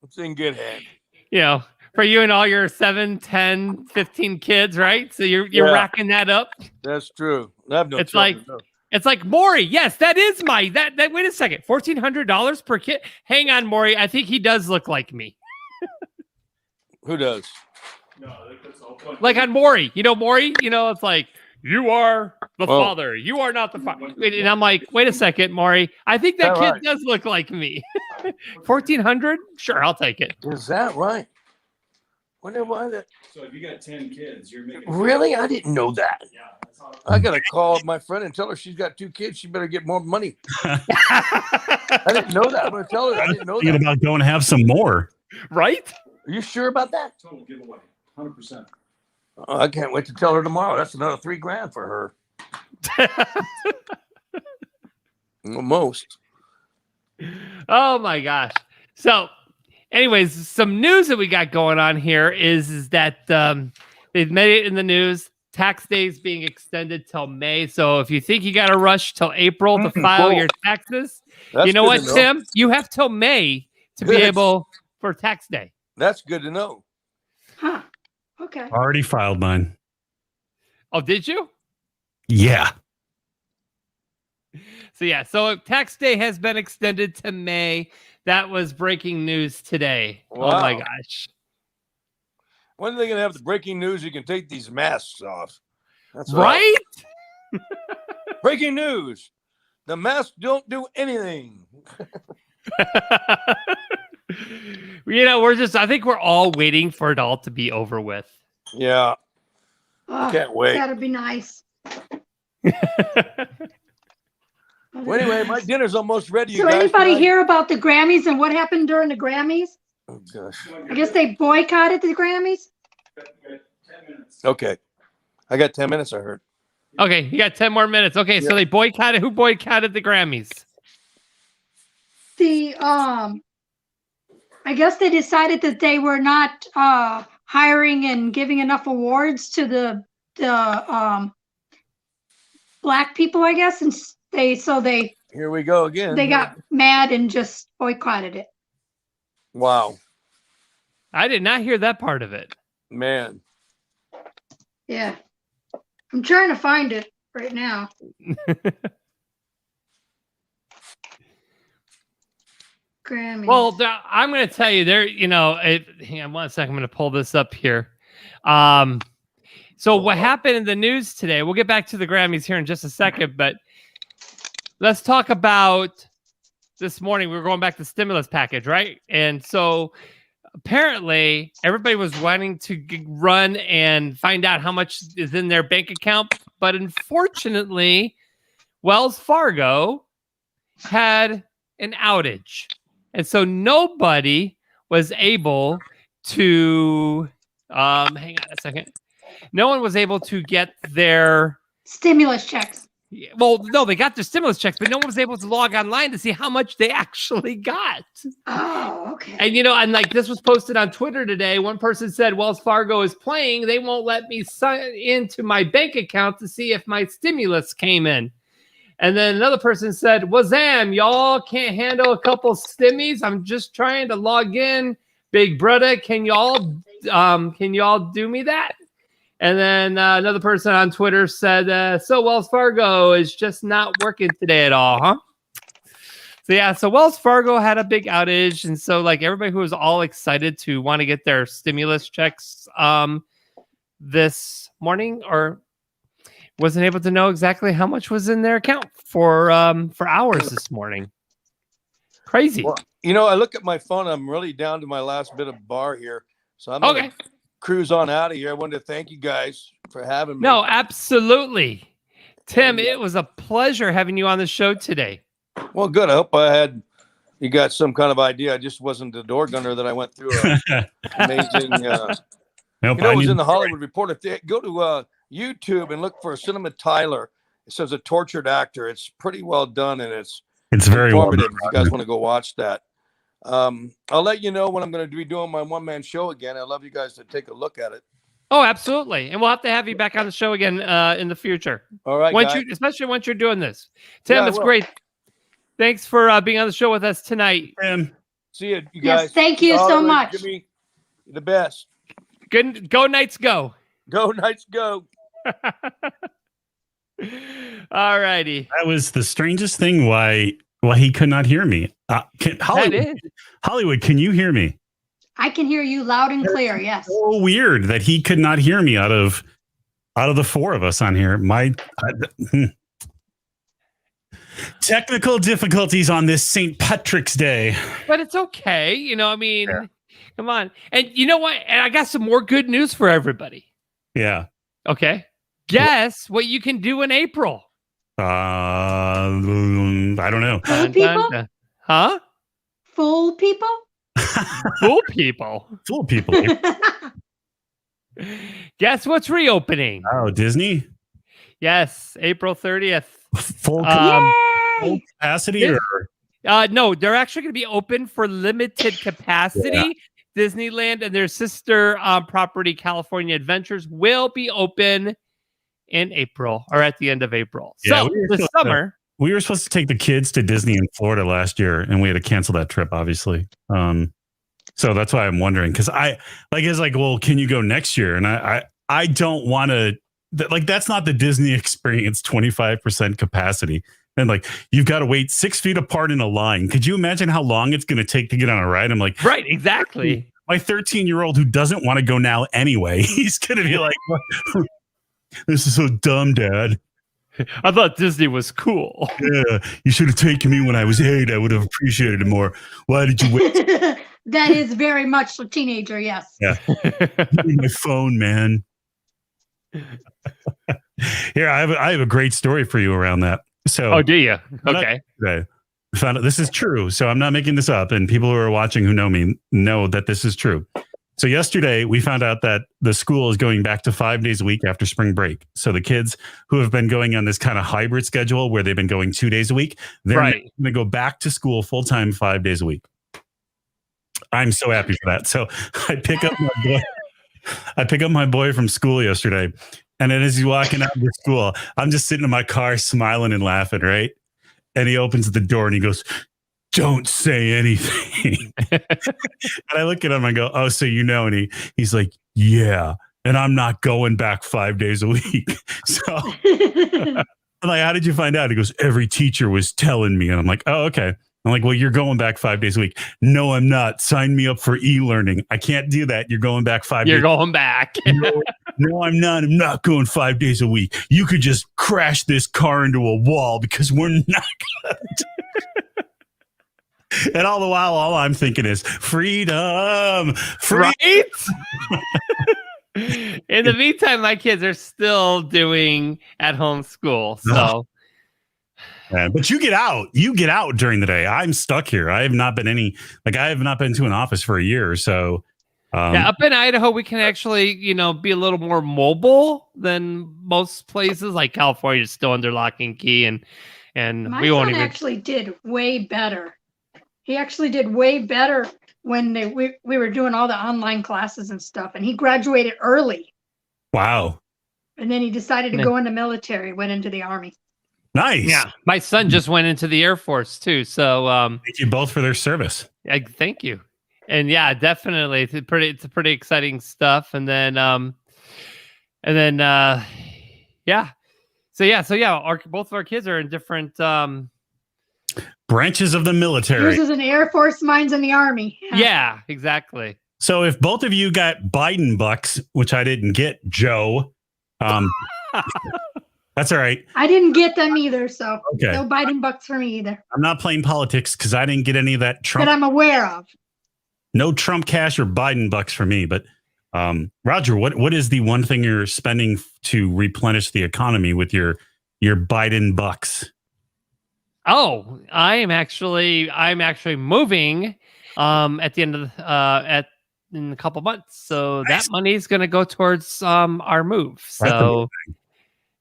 Speaker 5: It's in good hands.
Speaker 4: You know, for you and all your 7, 10, 15 kids, right? So you're racking that up.
Speaker 5: That's true. I have no
Speaker 4: It's
Speaker 5: children,
Speaker 4: like
Speaker 5: no.
Speaker 4: It's like Maury. Yes, that is my that. Wait a second, $1,400 per kid. Hang on, Maury. I think he does look like me.
Speaker 5: Who does?
Speaker 2: No, I think that's all fun.
Speaker 4: Like on Maury. You know, Maury. You know, it's like you are the father. You are not the father. And I'm like, wait a second, Maury. I think that kid does look like me. 1,400? Sure, I'll take it.
Speaker 5: Is that right? Wonder why that.
Speaker 2: So if you got 10 kids, you're making.
Speaker 5: Really? I didn't know that.
Speaker 2: Yeah, that's all.
Speaker 5: I gotta call my friend and tell her she's got 2 kids. She better get more money. I didn't know that. I'm gonna tell her I didn't know
Speaker 7: Thinking
Speaker 5: that.
Speaker 7: about going to have some more.
Speaker 4: Right?
Speaker 5: Are you sure about that?
Speaker 2: Total giveaway, 100%.
Speaker 5: Oh, I can't wait to tell her tomorrow. That's another $3,000 for her. Almost.
Speaker 4: Oh my gosh. So, anyways, some news that we got going on here is that they've made it in the news. Tax days being extended till May. So if you think you got to rush till April to file your taxes, you know what, Tim? You have till May to be able for tax day.
Speaker 5: That's good to know.
Speaker 6: Huh. Okay.
Speaker 7: Already filed mine.
Speaker 4: Oh, did you?
Speaker 7: Yeah.
Speaker 4: So yeah, so tax day has been extended to May. That was breaking news today.
Speaker 5: Wow.
Speaker 4: Oh my gosh.
Speaker 5: When are they gonna have the breaking news? You can take these masks off. That's
Speaker 4: Right?
Speaker 5: Breaking news. The masks don't do anything.
Speaker 4: You know, I think we're all waiting for it all to be over with.
Speaker 5: Yeah.
Speaker 6: Oh,
Speaker 5: Can't wait.
Speaker 6: That'd be nice.
Speaker 5: Well, anyway, my dinner's almost ready.
Speaker 6: So anybody hear about the Grammys and what happened during the Grammys?
Speaker 5: Oh, gosh.
Speaker 6: I guess they boycotted the Grammys.
Speaker 2: 10 minutes.
Speaker 5: Okay. I got 10 minutes, I heard.
Speaker 4: Okay, you got 10 more minutes. Okay, so they boycotted. Who boycotted the Grammys?
Speaker 6: I guess they decided that they were not hiring and giving enough awards to the black people, I guess, and they
Speaker 5: Here we go again.
Speaker 6: they got mad and just boycotted it.
Speaker 5: Wow.
Speaker 4: I did not hear that part of it.
Speaker 5: Man.
Speaker 6: Yeah, I'm trying to find it right now. Grammys.
Speaker 4: Well, I'm going to tell you there, hang on one second. I'm going to pull this up here. So what happened in the news today, we'll get back to the Grammys here in just a second, but let's talk about this morning. We were going back to stimulus package, right? And so apparently everybody was wanting to run and find out how much is in their bank account. But unfortunately, Wells Fargo had an outage. And so nobody was able to, hang on a second. No one was able to get their
Speaker 6: Stimulus checks.
Speaker 4: well, no, they got their stimulus checks, but no one was able to log online to see how much they actually got.
Speaker 6: Oh, okay.
Speaker 4: And, you know, and like this was posted on Twitter today. One person said, Wells Fargo is playing. They won't let me sign into my bank account to see if my stimulus came in. And then another person said, Wazam, y'all can't handle a couple stimmies. I'm just trying to log in. Big brother, can y'all do me that? And then another person on Twitter said, so Wells Fargo is just not working today at all, huh? So yeah, so Wells Fargo had a big outage. And so like everybody who was all excited to want to get their stimulus checks this morning or wasn't able to know exactly how much was in their account for hours this morning. Crazy.
Speaker 5: Well, you know, I look at my phone. I'm really down to my last bit of bar here. So I'm going to cruise on out of here. I wanted to thank you guys for having me.
Speaker 4: No, absolutely. Tim, it was a pleasure having you on the show today.
Speaker 5: Well, good. I hope you got some kind of idea. I just wasn't the door gunner that I went through. Amazing.
Speaker 7: Nope,
Speaker 5: I was in the Hollywood Reporter. If they go to YouTube and look for Cinema Tyler, it says a tortured actor. It's pretty well done, and it's
Speaker 7: very
Speaker 5: informative.
Speaker 7: well
Speaker 5: If you guys want to go watch that. I'll let you know when I'm going to be doing my one-man show again. I'd love you guys to take a look at it.
Speaker 4: Oh, absolutely. And we'll have to have you back on the show again in the future.
Speaker 5: All right,
Speaker 4: especially once you're doing this. Tim, it's great. Thanks for being on the show with us tonight.
Speaker 5: See you guys.
Speaker 6: Yes, thank you so much.
Speaker 5: Jimmy, you're the best.
Speaker 4: Good. Go Knights, go.
Speaker 5: Go Knights, go.
Speaker 4: All righty.
Speaker 7: That was the strangest thing. Why he could not hear me. Hollywood, can you hear me?
Speaker 6: I can hear you loud and clear. Yes.
Speaker 7: So weird that he could not hear me out of the four of us on here. Technical difficulties on this St. Patrick's Day.
Speaker 4: But it's okay. You know, I mean, come on. And you know what? And I got some more good news for everybody.
Speaker 7: Yeah.
Speaker 4: Okay. Guess what you can do in April?
Speaker 7: I don't know.
Speaker 6: Full people?
Speaker 4: Huh?
Speaker 6: Full people?
Speaker 4: Full people.
Speaker 7: Full people.
Speaker 4: Guess what's reopening?
Speaker 7: Oh, Disney?
Speaker 4: Yes, April 30th.
Speaker 7: Full capacity?
Speaker 4: No, they're actually going to be open for limited capacity. Yeah. Disneyland and their sister property, California Adventures, will be open in April or at the end of April.
Speaker 7: Yeah,
Speaker 4: so this summer.
Speaker 7: We were supposed to take the kids to Disney in Florida last year, and we had to cancel that trip, obviously. So that's why I'm wondering, because well, can you go next year? And I don't want to, that's not the Disney experience, 25% capacity. And you've got to wait 6 feet apart in a line. Could you imagine how long it's going to take to get on a ride? I'm like,
Speaker 4: right, exactly.
Speaker 7: My 13-year-old who doesn't want to go now anyway, he's going to be like, this is so dumb, Dad.
Speaker 4: I thought Disney was cool.
Speaker 7: Yeah, you should have taken me when I was 8. I would have appreciated it more. Why did you wait?
Speaker 6: That is very much a teenager, yes.
Speaker 7: Yeah. Give me my phone, man. Here, I have a great story for you around that. So,
Speaker 4: do you? Okay.
Speaker 7: Found out this is true. So I'm not making this up. And people who are watching who know me know that this is true. So yesterday we found out that the school is going back to 5 days a week after spring break. So the kids who have been going on this kind of hybrid schedule where they've been going 2 days a week, they're going to go back to school full time 5 days a week. I'm so happy for that. So I pick up my boy from school yesterday. And then as he's walking out of the school, I'm just sitting in my car smiling and laughing, right? And he opens the door and he goes, "Don't say anything." And I look at him and I go, "Oh, so you know?" And he's like, "Yeah. And I'm not going back 5 days a week." So I'm like, "How did you find out?" He goes, "Every teacher was telling me." And I'm like, "Oh, okay." I'm like, "Well, you're going back 5 days a week." "No, I'm not. Sign me up for e-learning." "I can't do that. You're going back 5 days.
Speaker 4: You're going back.
Speaker 7: No, I'm not. I'm not going 5 days a week. You could just crash this car into a wall because we're not going to." And all the while, all I'm thinking is freedom.
Speaker 4: Right? In the meantime, my kids are still doing at-home school. So,
Speaker 7: but you get out. You get out during the day. I'm stuck here. I have not been to an office for a year. So,
Speaker 4: up in Idaho, we can actually, be a little more mobile than most places. Like California is still under lock and key, and
Speaker 6: My
Speaker 4: we won't
Speaker 6: son
Speaker 4: even.
Speaker 6: actually did way better. He actually did way better when we were doing all the online classes and stuff, and he graduated early.
Speaker 7: Wow.
Speaker 6: And then he decided to go into military, went into the Army.
Speaker 7: Nice.
Speaker 4: Yeah, my son just went into the Air Force too. So
Speaker 7: thank you both for their service.
Speaker 4: Thank you. And yeah, definitely, it's pretty exciting stuff. And then yeah. So both of our kids are in different
Speaker 7: branches of the military.
Speaker 6: Yours is in the Air Force, mine's in the Army.
Speaker 4: Yeah, exactly.
Speaker 7: So if both of you got Biden bucks, which I didn't get, Joe, that's all right.
Speaker 6: I didn't get them either, so
Speaker 7: okay.
Speaker 6: No Biden bucks for me either.
Speaker 7: I'm not playing politics because I didn't get any of that Trump.
Speaker 6: That I'm aware of.
Speaker 7: No Trump cash or Biden bucks for me. But Roger, what is the one thing you're spending to replenish the economy with your Biden bucks?
Speaker 4: Oh, I'm actually moving at the end of in a couple months. So
Speaker 7: nice.
Speaker 4: That money is going to go towards our move. So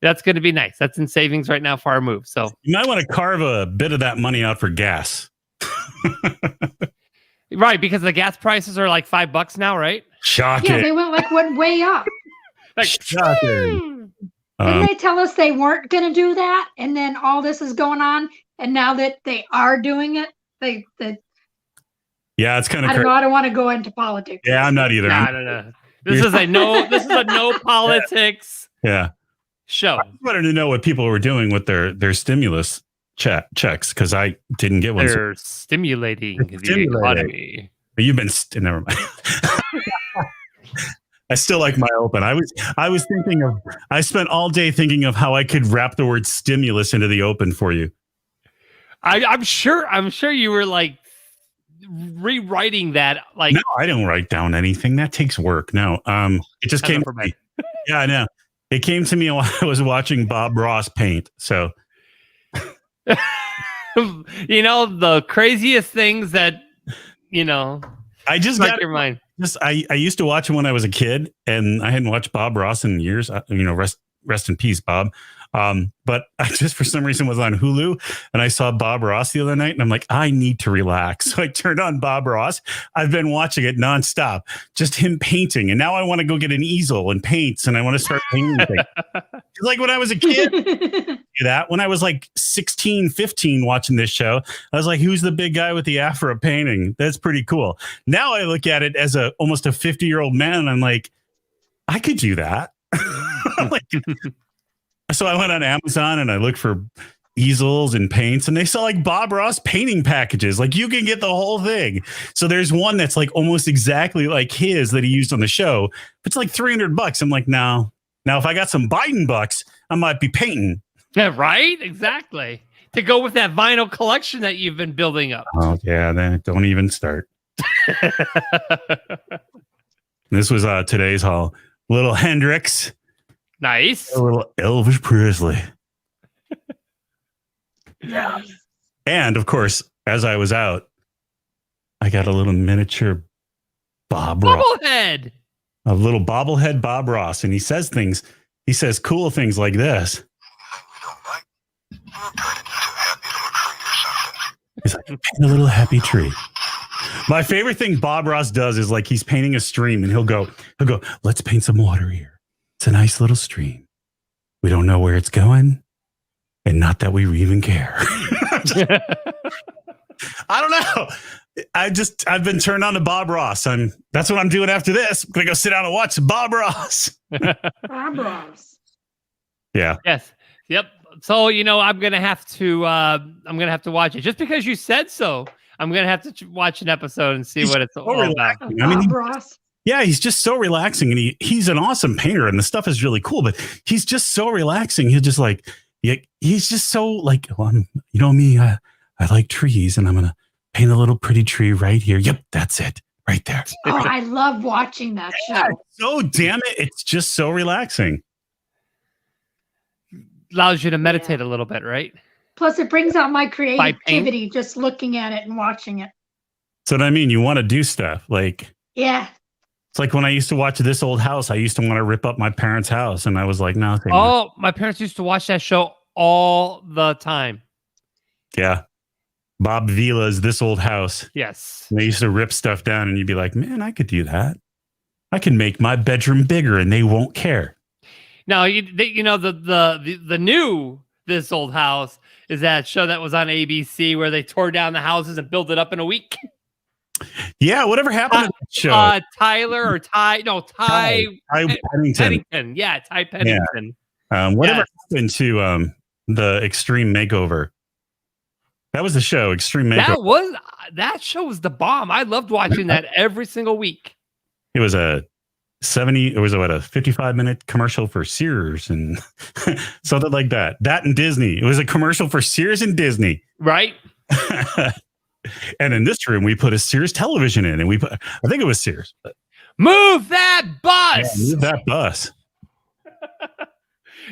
Speaker 4: that's going to be nice. That's in savings right now for our move. So
Speaker 7: you might want to carve a bit of that money out for gas.
Speaker 4: Right, because the gas prices are like $5 now, right?
Speaker 7: Shocking.
Speaker 6: Yeah, they went way up.
Speaker 7: Shocking.
Speaker 6: Didn't they tell us they weren't going to do that? And then all this is going on. And now that they are doing it,
Speaker 7: yeah, it's kind of
Speaker 6: I don't know. I don't want to go into politics.
Speaker 7: Yeah, I'm not either.
Speaker 4: I don't know. This is a no politics show.
Speaker 7: I wanted to know what people were doing with their stimulus checks because I didn't get one.
Speaker 4: They're stimulating the economy.
Speaker 7: You've been never mind. I still like my open. I was thinking of. I spent all day thinking of how I could wrap the word stimulus into the open for you.
Speaker 4: I'm sure you were like rewriting that. Like,
Speaker 7: no, I don't write down anything. That takes work. No, it just came. Yeah, I know. It came to me while I was watching Bob Ross paint. So,
Speaker 4: the craziest things that
Speaker 7: I just
Speaker 4: got your mind.
Speaker 7: I used to watch him when I was a kid, and I hadn't watched Bob Ross in years. Rest in peace, Bob. But I just for some reason was on Hulu, and I saw Bob Ross the other night, and I'm like, I need to relax. So I turned on Bob Ross. I've been watching it nonstop, just him painting, and now I want to go get an easel and paints, and I want to start painting things. Like when I was a kid, when I was like 16, 15 watching this show, I was like, who's the big guy with the afro painting? That's pretty cool. Now I look at it as almost a 50-year-old man, and I'm like, I could do that. So I went on Amazon and I looked for easels and paints, and they sell like Bob Ross painting packages. Like you can get the whole thing. So there's one that's like almost exactly like his that he used on the show. It's like $300. I'm like, no. Now, if I got some Biden bucks, I might be painting. Yeah,
Speaker 4: right? Exactly. To go with that vinyl collection that you've been building up.
Speaker 7: Oh, yeah. Then don't even start. This was today's haul. Little Hendrix.
Speaker 4: Nice.
Speaker 7: A little Elvis Presley.
Speaker 6: Yeah.
Speaker 7: And of course, as I was out, I got a little miniature Bob Ross.
Speaker 4: Bobblehead.
Speaker 7: A little bobblehead Bob Ross. And he says cool things like this. He's like, paint a little happy tree. My favorite thing Bob Ross does is like he's painting a stream, and he'll go, let's paint some water here. It's a nice little stream. We don't know where it's going, and not that we even care. I don't know. I've been turned on to Bob Ross. That's what I'm doing after this. I'm gonna go sit down and watch Bob Ross.
Speaker 6: Bob Ross.
Speaker 7: Yeah.
Speaker 4: Yes. Yep. So I'm gonna have to watch it just because you said so. I'm gonna have to watch an episode and see what it's all about.
Speaker 6: Bob Ross.
Speaker 7: Yeah, he's just so relaxing, and he's an awesome painter, and the stuff is really cool. But he's just so relaxing. He's just like, he's just so like, well, me, I like trees, and I'm gonna paint a little pretty tree right here. Yep, that's it. Right there.
Speaker 6: Oh, I love watching that show.
Speaker 7: So damn it. It's just so relaxing.
Speaker 4: Allows you to meditate a little bit, right?
Speaker 6: Plus, it brings out my creativity just looking at it and watching it.
Speaker 7: So what I mean, you want to do stuff like,
Speaker 6: Yeah.
Speaker 7: it's like when I used to watch This Old House, I used to want to rip up my parents' house. And I was like, no.
Speaker 4: Oh, my parents used to watch that show all the time.
Speaker 7: Yeah. Bob Vila's This Old House.
Speaker 4: Yes.
Speaker 7: And they used to rip stuff down and you'd be like, man, I could do that. I can make my bedroom bigger and they won't care.
Speaker 4: Now, the new This Old House is that show that was on ABC where they tore down the houses and built it up in a week.
Speaker 7: Yeah, whatever happened to that show?
Speaker 4: Ty
Speaker 7: Pennington.
Speaker 4: Yeah, Ty Pennington.
Speaker 7: Yeah. Whatever happened to the Extreme Makeover? That was the show, Extreme Makeover.
Speaker 4: That show was the bomb. I loved watching that every single week.
Speaker 7: It was a 55-minute commercial for Sears and something like that. That and Disney. It was a commercial for Sears and Disney.
Speaker 4: Right.
Speaker 7: And in this room, we put a Sears television in, and I think it was Sears. But,
Speaker 4: move that bus.
Speaker 7: yeah, move that bus.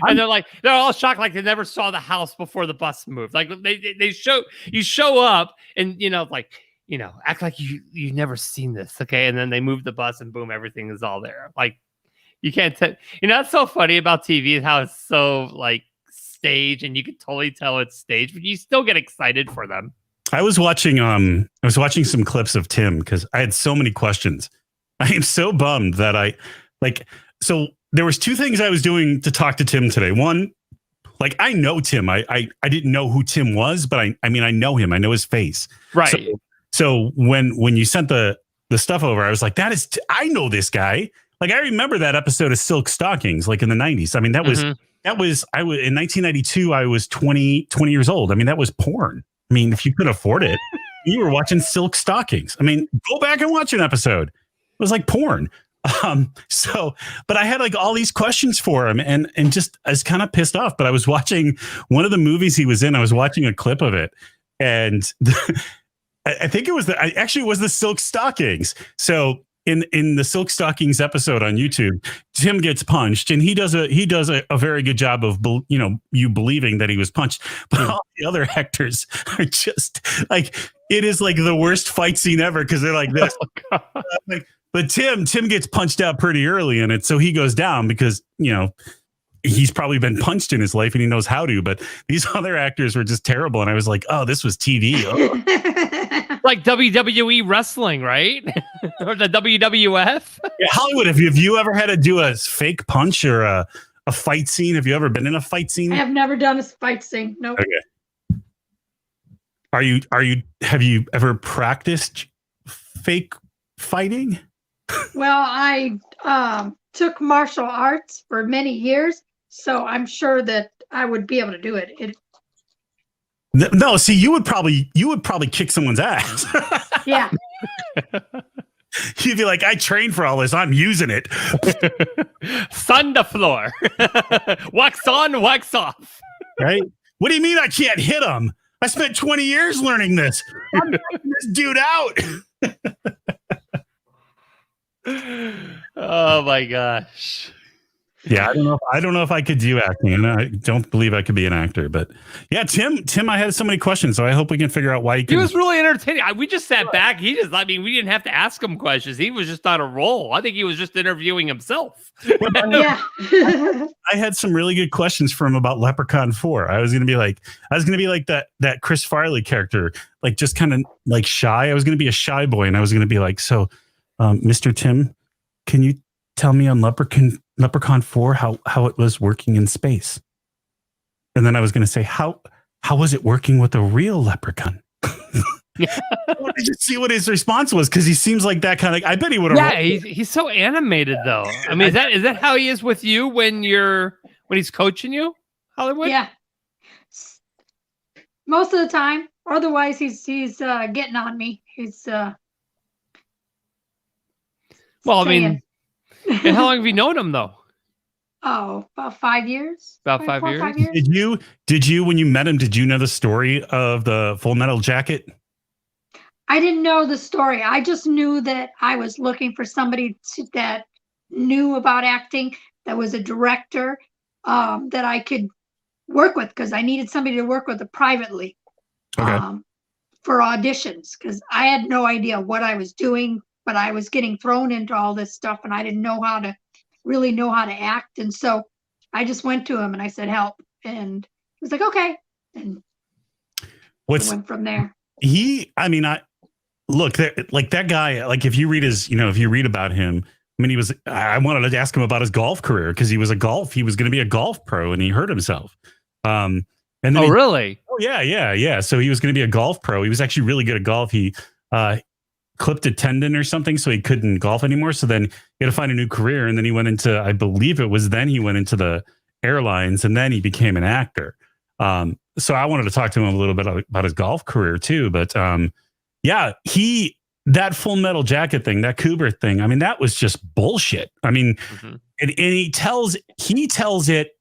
Speaker 4: And they're all shocked, like they never saw the house before the bus moved. Like they show up and act like you never seen this, okay? And then they move the bus and boom, everything is all there. Like you can't tell. That's so funny about TV is how it's so like stage, and you can totally tell it's staged, but you still get excited for them.
Speaker 7: I was watching some clips of Tim because I had so many questions. I am so bummed that so there was two things I was doing to talk to Tim today. One, like I know Tim. I didn't know who Tim was, but I mean I know him. I know his face.
Speaker 4: Right.
Speaker 7: So when you sent the stuff over, I was like, I know this guy. Like I remember that episode of Silk Stockings, like in the 90s. I mean, I was in 1992, I was 20 years old. I mean, that was porn. I mean, if you could afford it, you were watching Silk Stockings. I mean, go back and watch an episode. It was like porn. But I had like all these questions for him and just, I was kind of pissed off, but I was watching one of the movies he was in. I was watching a clip of it and I think it was the Silk Stockings. So in the Silk Stockings episode on YouTube, Tim gets punched and he does a very good job of, you believing that he was punched, but all the other actors are just like, it is like the worst fight scene ever. Cause they're like this, but Tim gets punched out pretty early in it. So he goes down because, he's probably been punched in his life and he knows how to, but these other actors were just terrible. And I was like, oh, this was TV. Oh.
Speaker 4: Like WWE wrestling, right? Or the WWF?
Speaker 7: Yeah, Hollywood, have you ever had to do a fake punch or a fight scene? Have you ever been in a fight scene?
Speaker 6: I have never done a fight scene. Nope.
Speaker 7: Okay. Have you ever practiced fake fighting?
Speaker 6: Well, I took martial arts for many years, so I'm sure that I would be able to do it.
Speaker 7: No, see, you would probably kick someone's ass.
Speaker 6: Yeah.
Speaker 7: You'd be like, I trained for all this. I'm using it.
Speaker 4: Thunder floor. Wax on, wax off.
Speaker 7: Right? What do you mean I can't hit him? I spent 20 years learning this. I'm knocking this dude out.
Speaker 4: Oh my gosh.
Speaker 7: Yeah, I don't know if I could do acting, and I don't believe I could be an actor. But yeah, Tim, I had so many questions, so I hope we can figure out why
Speaker 4: he was really entertaining. We just sat back. We didn't have to ask him questions. He was just on a roll. I think he was just interviewing himself.
Speaker 6: Yeah.
Speaker 7: I had some really good questions for him about Leprechaun 4. I was gonna be like that Chris Farley character, like just kind of like shy. I was gonna be a shy boy, and I was gonna be like, so, Mr. Tim, can you tell me on Leprechaun 4 how it was working in space? And then I was going to say, how was it working with a real leprechaun? I wanted to see what his response was, because he seems like that kind of. I bet he would have.
Speaker 4: Yeah, he's so animated though. I mean, is that how he is with you when he's coaching you, Hollywood?
Speaker 6: Yeah. Most of the time. Otherwise, he's getting on me. He's
Speaker 4: well, I mean, and how long have you known him though?
Speaker 6: Oh, about 5 years.
Speaker 4: About 5 years.
Speaker 6: 5 years.
Speaker 7: Did you when you met him, did you know the story of the Full Metal Jacket?
Speaker 6: I didn't know the story. I just knew that I was looking for somebody that knew about acting, that was a director, that I could work with, because I needed somebody to work with privately.
Speaker 7: Okay.
Speaker 6: For auditions, because I had no idea what I was doing, but I was getting thrown into all this stuff and I didn't know how to act. And so I just went to him and I said, help. And he was like, okay. And went from there.
Speaker 7: Look, like that guy, like if you read about him, I mean, I wanted to ask him about his golf career because he was going to be a golf pro and he hurt himself. And then
Speaker 4: really?
Speaker 7: Oh, yeah. So he was going to be a golf pro. He was actually really good at golf. He clipped a tendon or something, so he couldn't golf anymore. So then he had to find a new career. And then he went into, I believe it was then he went into the airlines, and then he became an actor. So I wanted to talk to him a little bit about his golf career too. But that Full Metal Jacket thing, that Kubrick thing, I mean, that was just bullshit. I mean, and he tells it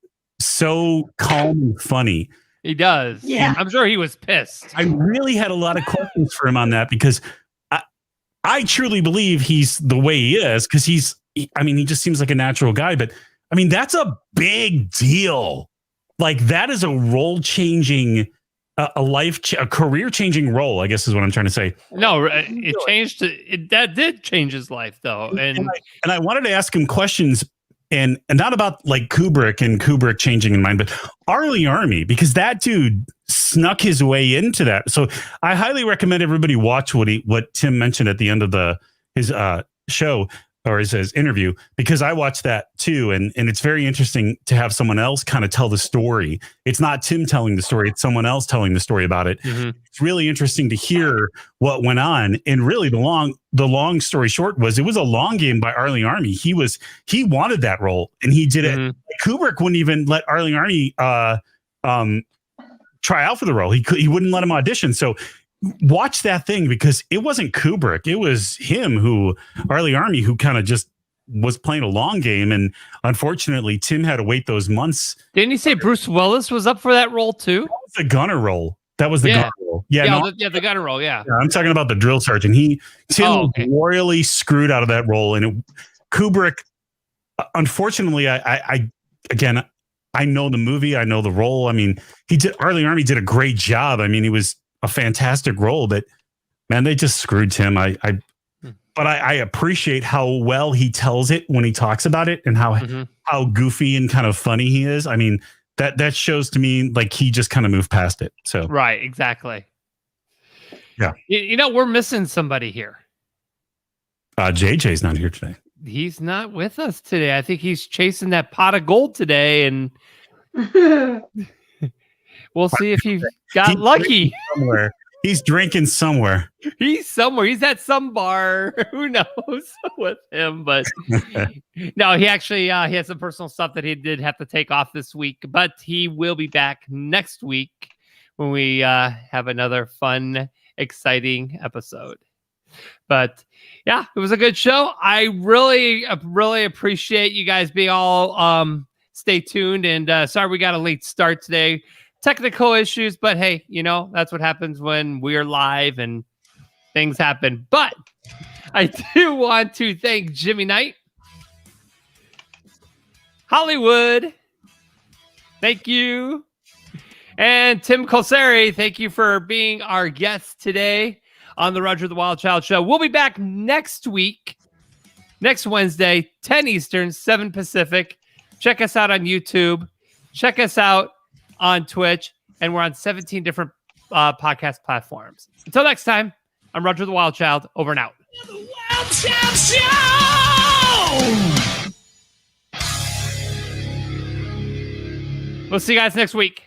Speaker 7: so calm and funny.
Speaker 4: He does.
Speaker 6: Yeah.
Speaker 4: I'm sure he was pissed.
Speaker 7: I really had a lot of questions for him on that because I truly believe he's the way he is because he just seems like a natural guy. But I mean, that's a big deal. Like that is a role changing, a career changing role, I guess is what I'm trying to say.
Speaker 4: No, it changed. That did change his life though. And
Speaker 7: I wanted to ask him questions. And not about like Kubrick changing in mind, but Arlie Army, because that dude snuck his way into that. So I highly recommend everybody watch what Tim mentioned at the end of his show or his interview, because I watched that too. And it's very interesting to have someone else kind of tell the story. It's not Tim telling the story. It's someone else telling the story about it. Mm-hmm. It's really interesting to hear what went on. And really the long story short was it was a long game by Arlie Army. He wanted that role and he did it. Kubrick wouldn't even let Arlie Army try out for the role. He wouldn't let him audition. So watch that thing because it wasn't Kubrick. It was Arlie Army, who kind of just was playing a long game. And unfortunately, Tim had to wait those months.
Speaker 4: Didn't he say Bruce Willis was up for that role too?
Speaker 7: That was the gunner role. Gunner role.
Speaker 4: The gunner role. Yeah.
Speaker 7: I'm talking about the drill sergeant. Tim royally screwed out of that role. And Kubrick, unfortunately, I know the movie. I know the role. I mean, Arlie Army did a great job. I mean, he was a fantastic role, but man, they just screwed Tim. But I appreciate how well he tells it when he talks about it and how goofy and kind of funny he is. I mean, that shows to me like he just kind of moved past it. So
Speaker 4: right, exactly.
Speaker 7: Yeah,
Speaker 4: we're missing somebody here.
Speaker 7: JJ's not here today.
Speaker 4: He's not with us today. I think he's chasing that pot of gold today, and we'll see if he got lucky.
Speaker 7: Somewhere. He's drinking somewhere.
Speaker 4: He's somewhere. He's at some bar. Who knows with him? But no, he actually he has some personal stuff that he did have to take off this week. But he will be back next week when we have another fun, exciting episode. But yeah, it was a good show. I really appreciate you guys being all stay tuned. And sorry we got a late start today. Technical issues, but hey, that's what happens when we're live and things happen. But I do want to thank Jimmy Knight, Hollywood, thank you, and Tim Colceri, thank you for being our guest today on the Roger the Wild Child Show. We'll be back next week, next Wednesday, 10 Eastern, 7 Pacific. Check us out on YouTube. Check us out on Twitch, and we're on 17 different podcast platforms. Until next time, I'm Roger the Wild Child, over and out.
Speaker 1: The Wild Child Show!
Speaker 4: We'll see you guys next week.